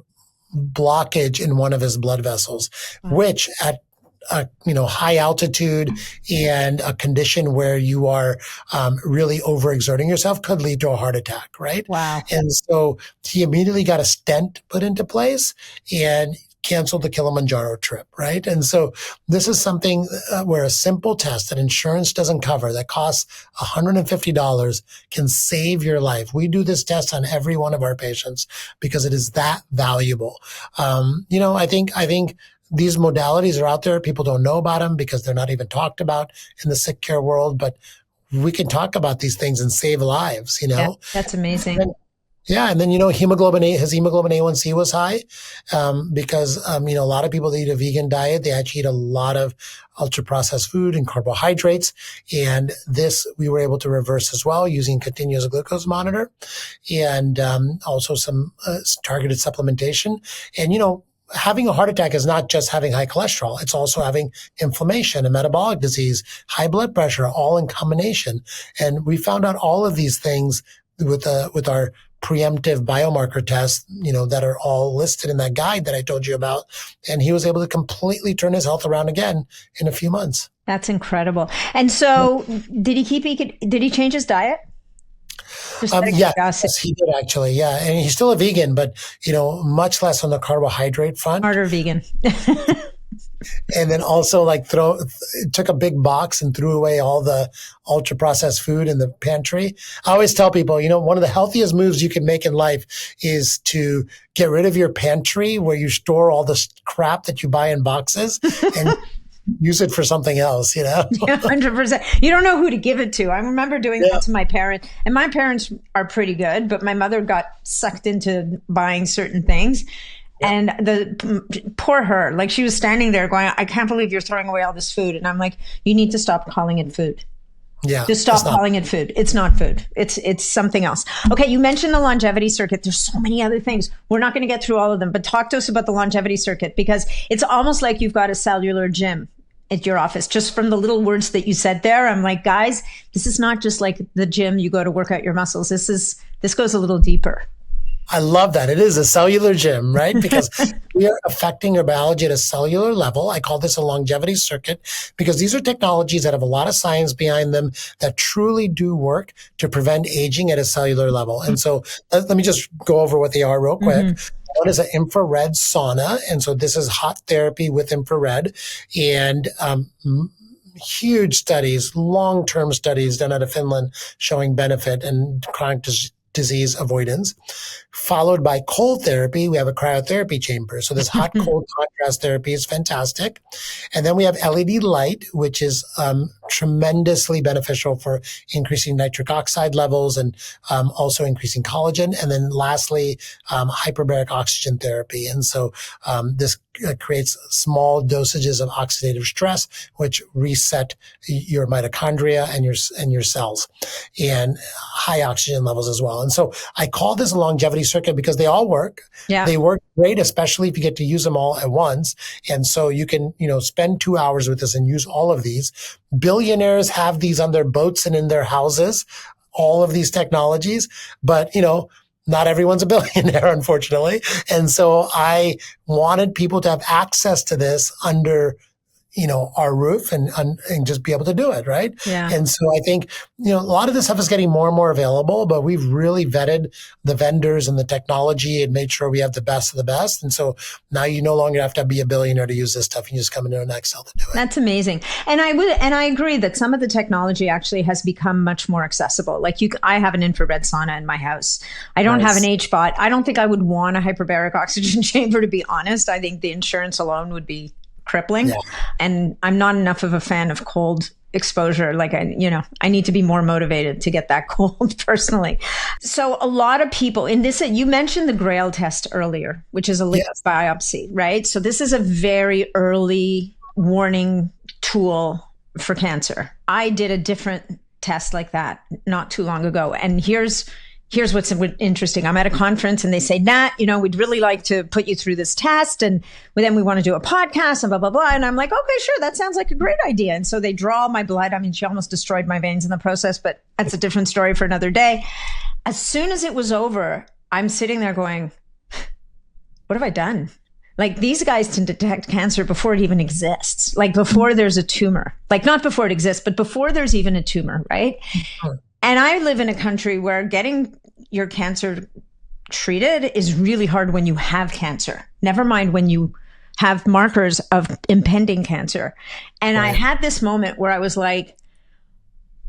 blockage in one of his blood vessels, which at high altitude and a condition where you are really overexerting yourself could lead to a heart attack, right? Wow. And so he immediately got a stent put into place and canceled the Kilimanjaro trip, right? And so this is something where a simple test that insurance doesn't cover that costs $150 can save your life. We do this test on every one of our patients because it is that valuable. I think these modalities are out there. People don't know about them because they're not even talked about in the sick care world, but we can talk about these things and save lives, Yeah, that's amazing. And then, his hemoglobin A1C was high, because, a lot of people that eat a vegan diet, they actually eat a lot of ultra processed food and carbohydrates. And this we were able to reverse as well using continuous glucose monitor and, also some targeted supplementation. And, having a heart attack is not just having high cholesterol. It's also having inflammation and metabolic disease, high blood pressure, all in combination. And we found out all of these things with our preemptive biomarker tests, that are all listed in that guide that I told you about. And he was able to completely turn his health around again in a few months. That's incredible. And so did he change his diet? Yes, he did actually. Yeah. And he's still a vegan, but, much less on the carbohydrate front. Harder vegan. And then also took a big box and threw away all the ultra processed food in the pantry. I always tell people, one of the healthiest moves you can make in life is to get rid of your pantry where you store all the crap that you buy in boxes and use it for something else, Yeah, 100%. You don't know who to give it to. I remember doing that to my parents, and my parents are pretty good, but my mother got sucked into buying certain things. And poor her, she was standing there going, I can't believe you're throwing away all this food. And I'm like, you need to stop calling it food. Yeah. Just stop calling it food. It's not food. It's something else. Okay. You mentioned the longevity circuit. There's so many other things. We're not going to get through all of them, but talk to us about the longevity circuit, because it's almost like you've got a cellular gym at your office. Just from the little words that you said there, I'm like, guys, this is not just like the gym you go to work out your muscles. This goes a little deeper. I love that. It is a cellular gym, right? Because we are affecting your biology at a cellular level. I call this a longevity circuit because these are technologies that have a lot of science behind them that truly do work to prevent aging at a cellular level. And so let me just go over what they are real quick. One is an infrared sauna. And so this is hot therapy with infrared, and huge studies, long-term studies done out of Finland showing benefit and chronic disease avoidance, followed by cold therapy. We have a cryotherapy chamber. So this hot cold contrast therapy is fantastic. And then we have LED light, which is tremendously beneficial for increasing nitric oxide levels and also increasing collagen. And then lastly, hyperbaric oxygen therapy. And so this creates small dosages of oxidative stress, which reset your mitochondria and your cells, and high oxygen levels as well. And so I call this a longevity circuit because they all work. Yeah. They work great, especially if you get to use them all at once. And so you can, spend 2 hours with this and use all of these. Billionaires have these on their boats and in their houses, all of these technologies, but, not everyone's a billionaire, unfortunately. And so I wanted people to have access to this under, our roof and just be able to do it. Right. Yeah. And so I think, a lot of this stuff is getting more and more available, but we've really vetted the vendors and the technology and made sure we have the best of the best. And so now you no longer have to be a billionaire to use this stuff. You just come into an Excel to do it. That's amazing. And I agree that some of the technology actually has become much more accessible. I have an infrared sauna in my house. I don't have an HBOT. I don't think I would want a hyperbaric oxygen chamber, to be honest. I think the insurance alone would be crippling. Yeah. And I'm not enough of a fan of cold exposure. I need to be more motivated to get that cold personally. So a lot of people in this, you mentioned the Grail test earlier, which is a liquid biopsy, right? So this is a very early warning tool for cancer. I did a different test like that not too long ago. And here's what's interesting. I'm at a conference and they say, Nat, we'd really like to put you through this test. And then we want to do a podcast and blah, blah, blah. And I'm like, okay, sure. That sounds like a great idea. And so they draw my blood. I mean, she almost destroyed my veins in the process, but that's a different story for another day. As soon as it was over, I'm sitting there going, what have I done? These guys can detect cancer before it even exists, before there's a tumor, not before it exists, but before there's even a tumor, right? And I live in a country where getting your cancer treated is really hard when you have cancer, never mind when you have markers of impending cancer. And I had this moment where I was like,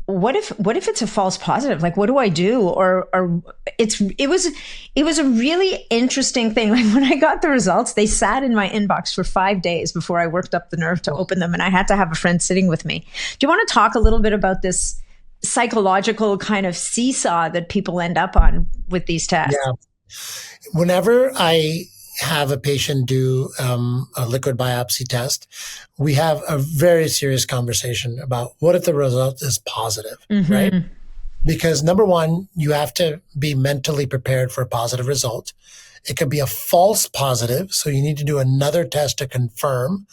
what if it's a false positive? What do I do? Or it was a really interesting thing. When I got the results, they sat in my inbox for 5 days before I worked up the nerve to open them. And I had to have a friend sitting with me. Do you want to talk a little bit about this psychological kind of seesaw that people end up on with these tests? Yeah. Whenever I have a patient do a liquid biopsy test, we have a very serious conversation about what if the result is positive, right? because number one, you have to be mentally prepared for a positive result. It could be a false positive, so you need to do another test to confirm.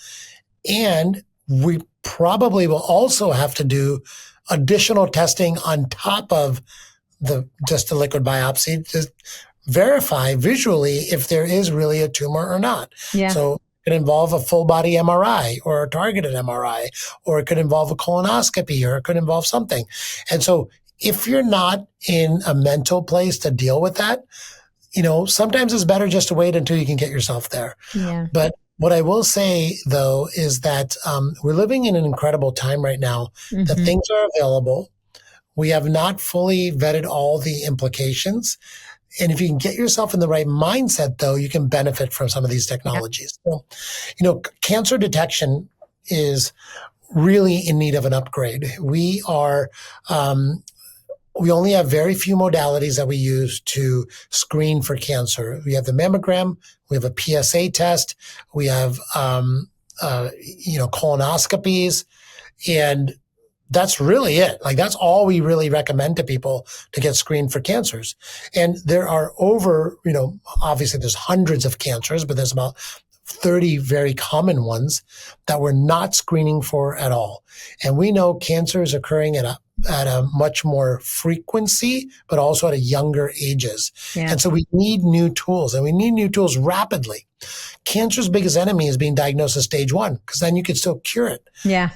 And we probably will also have to do additional testing on top of just the liquid biopsy to verify visually if there is really a tumor or not. Yeah. So it could involve a full body MRI or a targeted MRI, or it could involve a colonoscopy, or it could involve something. And so if you're not in a mental place to deal with that, sometimes it's better just to wait until you can get yourself there. Yeah. But what I will say, though, is that we're living in an incredible time right now that things are available. We have not fully vetted all the implications. And if you can get yourself in the right mindset, though, you can benefit from some of these technologies. Yeah. So, cancer detection is really in need of an upgrade. We only have very few modalities that we use to screen for cancer. We have the mammogram, we have a PSA test, we have, colonoscopies, and that's really it. Like, that's all we really recommend to people to get screened for cancers. And there are obviously there's hundreds of cancers, but there's about 30 very common ones that we're not screening for at all. And we know cancer is occurring at a much more frequency, but also at a younger ages. Yeah. And so we need new tools, and we need new tools rapidly. Cancer's biggest enemy is being diagnosed at stage 1, because then you can still cure it. Yeah.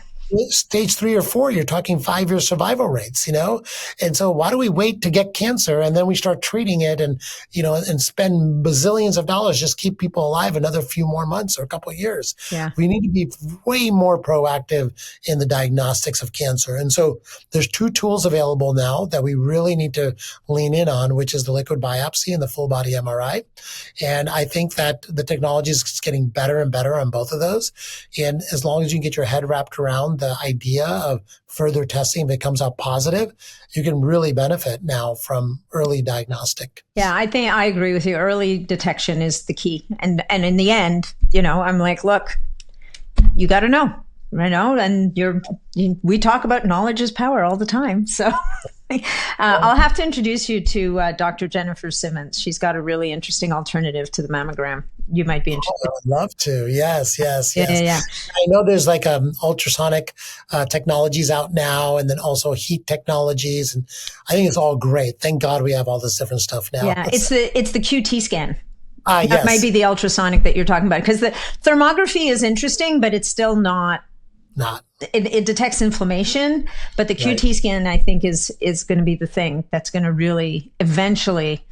Stage 3 or 4, you're talking 5-year survival rates, And so why do we wait to get cancer and then we start treating it and spend bazillions of dollars just keep people alive another few more months or a couple of years? Yeah. We need to be way more proactive in the diagnostics of cancer. And so there's 2 tools available now that we really need to lean in on, which is the liquid biopsy and the full body MRI. And I think that the technology is getting better and better on both of those. And as long as you can get your head wrapped around the idea of further testing, if it comes out positive, you can really benefit now from early diagnostic. Yeah, I think I agree with you. Early detection is the key. And in the end, I'm like, look, you got to know, and we talk about knowledge is power all the time. So I'll have to introduce you to Dr. Jennifer Simmons. She's got a really interesting alternative to the mammogram. You might be interested. Oh, I'd love to. Yes. Yeah. I know there's like ultrasonic technologies out now, and then also heat technologies, and I think it's all great. Thank God we have all this different stuff now. Yeah, it's the QT scan. That yes. might be the ultrasonic that you're talking about, because the thermography is interesting, but it's still not. It detects inflammation, but the QT scan, I think, is going to be the thing that's going to really eventually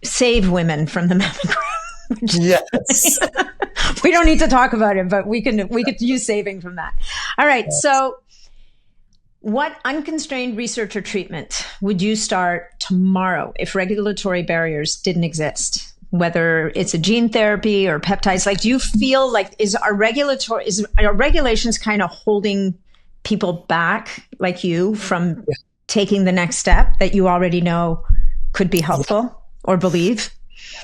save women from the mammogram. Yes. We don't need to talk about it, but we could use saving from that. All right. Yes. So what unconstrained research or treatment would you start tomorrow if regulatory barriers didn't exist? Whether it's a gene therapy or peptides, like, do you feel like are regulations kind of holding people back, like you, from taking the next step that you already know could be helpful or believe?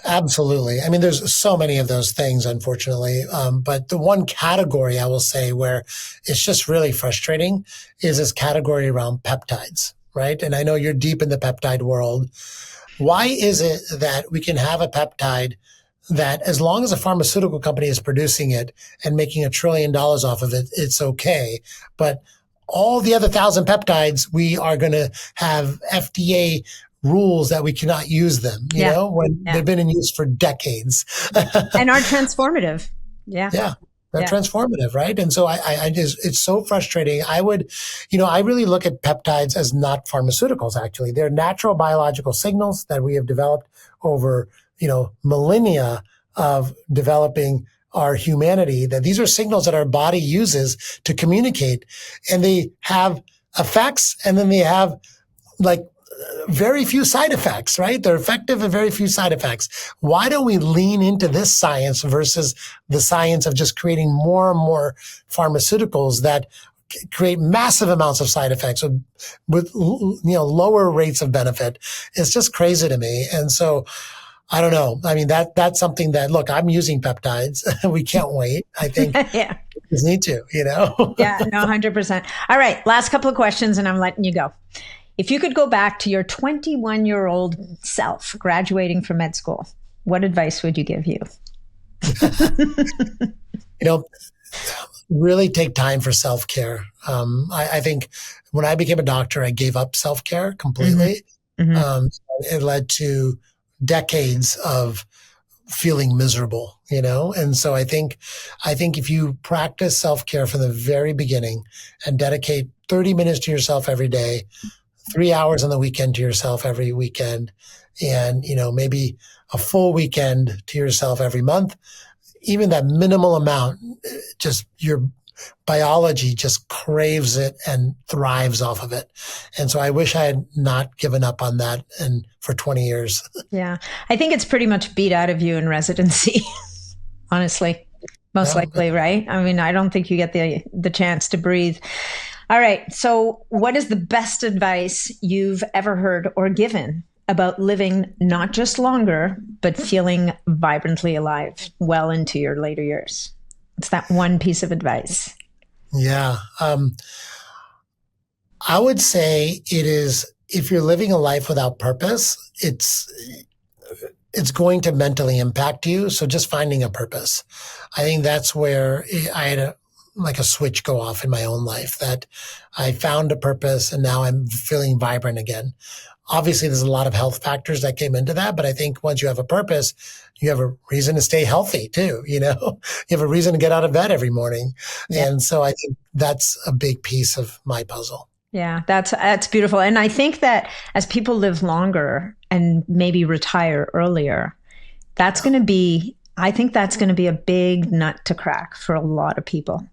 Absolutely. I mean, there's so many of those things, unfortunately. But the one category I will say where it's just really frustrating is this category around peptides, right? And I know you're deep in the peptide world. Why is it that we can have a peptide that, as long as a pharmaceutical company is producing it and making $1 trillion off of it, it's okay. But all the other 1,000 peptides, we are going to have FDA rules that we cannot use them, when they've been in use for decades. And are transformative. Yeah. They're transformative, right? And so I just, it's so frustrating. I really look at peptides as not pharmaceuticals, actually. They're natural biological signals that we have developed over, millennia of developing our humanity, that these are signals that our body uses to communicate, and they have effects, and then they have very few side effects, right? They're effective and very few side effects. Why don't we lean into this science versus the science of just creating more and more pharmaceuticals that create massive amounts of side effects with lower rates of benefit? It's just crazy to me. And so I don't know. I mean, that's something that, look, I'm using peptides. We can't wait. I think we just need to, Yeah, no, 100%. All right. Last couple of questions and I'm letting you go. If you could go back to your 21-year-old self graduating from med school, what advice would you give you? You know, really take time for self-care. I think when I became a doctor, I gave up self-care completely. It led to decades of feeling miserable, And so I think if you practice self-care from the very beginning and dedicate 30 minutes to yourself every day, 3 hours on the weekend to yourself every weekend, and, maybe a full weekend to yourself every month, even that minimal amount, just your biology just craves it and thrives off of it. And so I wish I had not given up on that and for 20 years. Yeah. I think it's pretty much beat out of you in residency, honestly, most likely, right? I mean, I don't think you get the chance to breathe. All right. So what is the best advice you've ever heard or given about living not just longer, but feeling vibrantly alive well into your later years? It's that one piece of advice. Yeah. I would say it is, if you're living a life without purpose, it's going to mentally impact you. So just finding a purpose. I think that's where I had a switch go off in my own life, that I found a purpose and now I'm feeling vibrant again. Obviously, there's a lot of health factors that came into that, but I think once you have a purpose, you have a reason to stay healthy too. You have a reason to get out of bed every morning. Yeah. And so I think that's a big piece of my puzzle. Yeah, that's beautiful. And I think that as people live longer and maybe retire earlier, I think that's going to be a big nut to crack for a lot of people.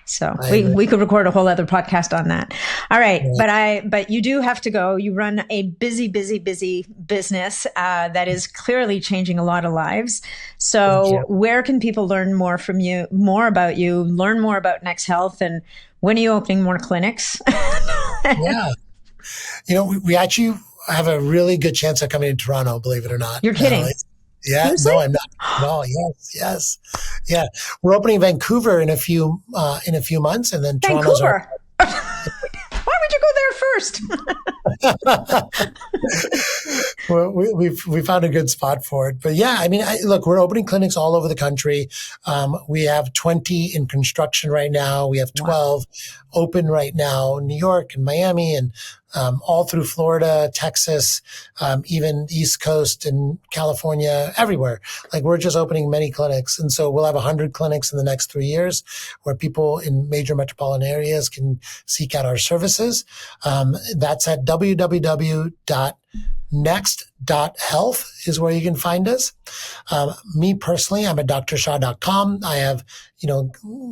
So we could record a whole other podcast on that. All right. Yeah. But you do have to go. You run a busy business that is clearly changing a lot of lives. So where can people learn more from you, more about you, learn more about Next Health, and when are you opening more clinics? Yeah. We actually have a really good chance of coming to Toronto, believe it or not. You're kidding. Yeah, seriously? No, I'm not. No, yes. Yeah. We're opening Vancouver in a few months, and then Vancouver. Why would you go there first? Well, we found a good spot for it. But yeah, I mean, look, we're opening clinics all over the country. We have 20 in construction right now. We have 12 open right now, New York and Miami, and all through Florida, Texas, even East Coast and California, everywhere. Like, we're just opening many clinics. And so we'll have 100 clinics in the next 3 years where people in major metropolitan areas can seek out our services. That's at www.next.health is where you can find us. Me personally, I'm at drshah.com. I have,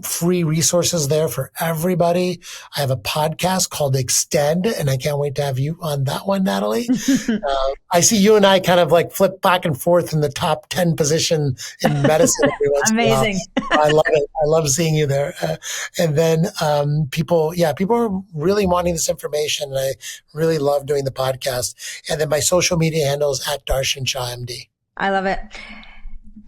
free resources there for everybody. I have a podcast called Extend, and I can't wait to have you on that one, Natalie. I see you and I kind of like flip back and forth in the top 10 position in medicine every once in a while. Amazing. I love it. I love seeing you there. And then people are really wanting this information, and I really love doing the podcast. And then my social media handles at Darshan Shah MD. I love it.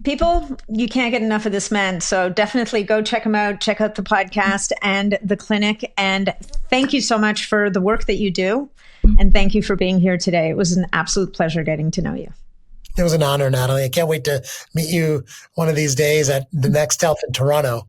People, you can't get enough of this man. So definitely go check him out. Check out the podcast and the clinic. And thank you so much for the work that you do. And thank you for being here today. It was an absolute pleasure getting to know you. It was an honor, Natalie. I can't wait to meet you one of these days at the Next Health in Toronto.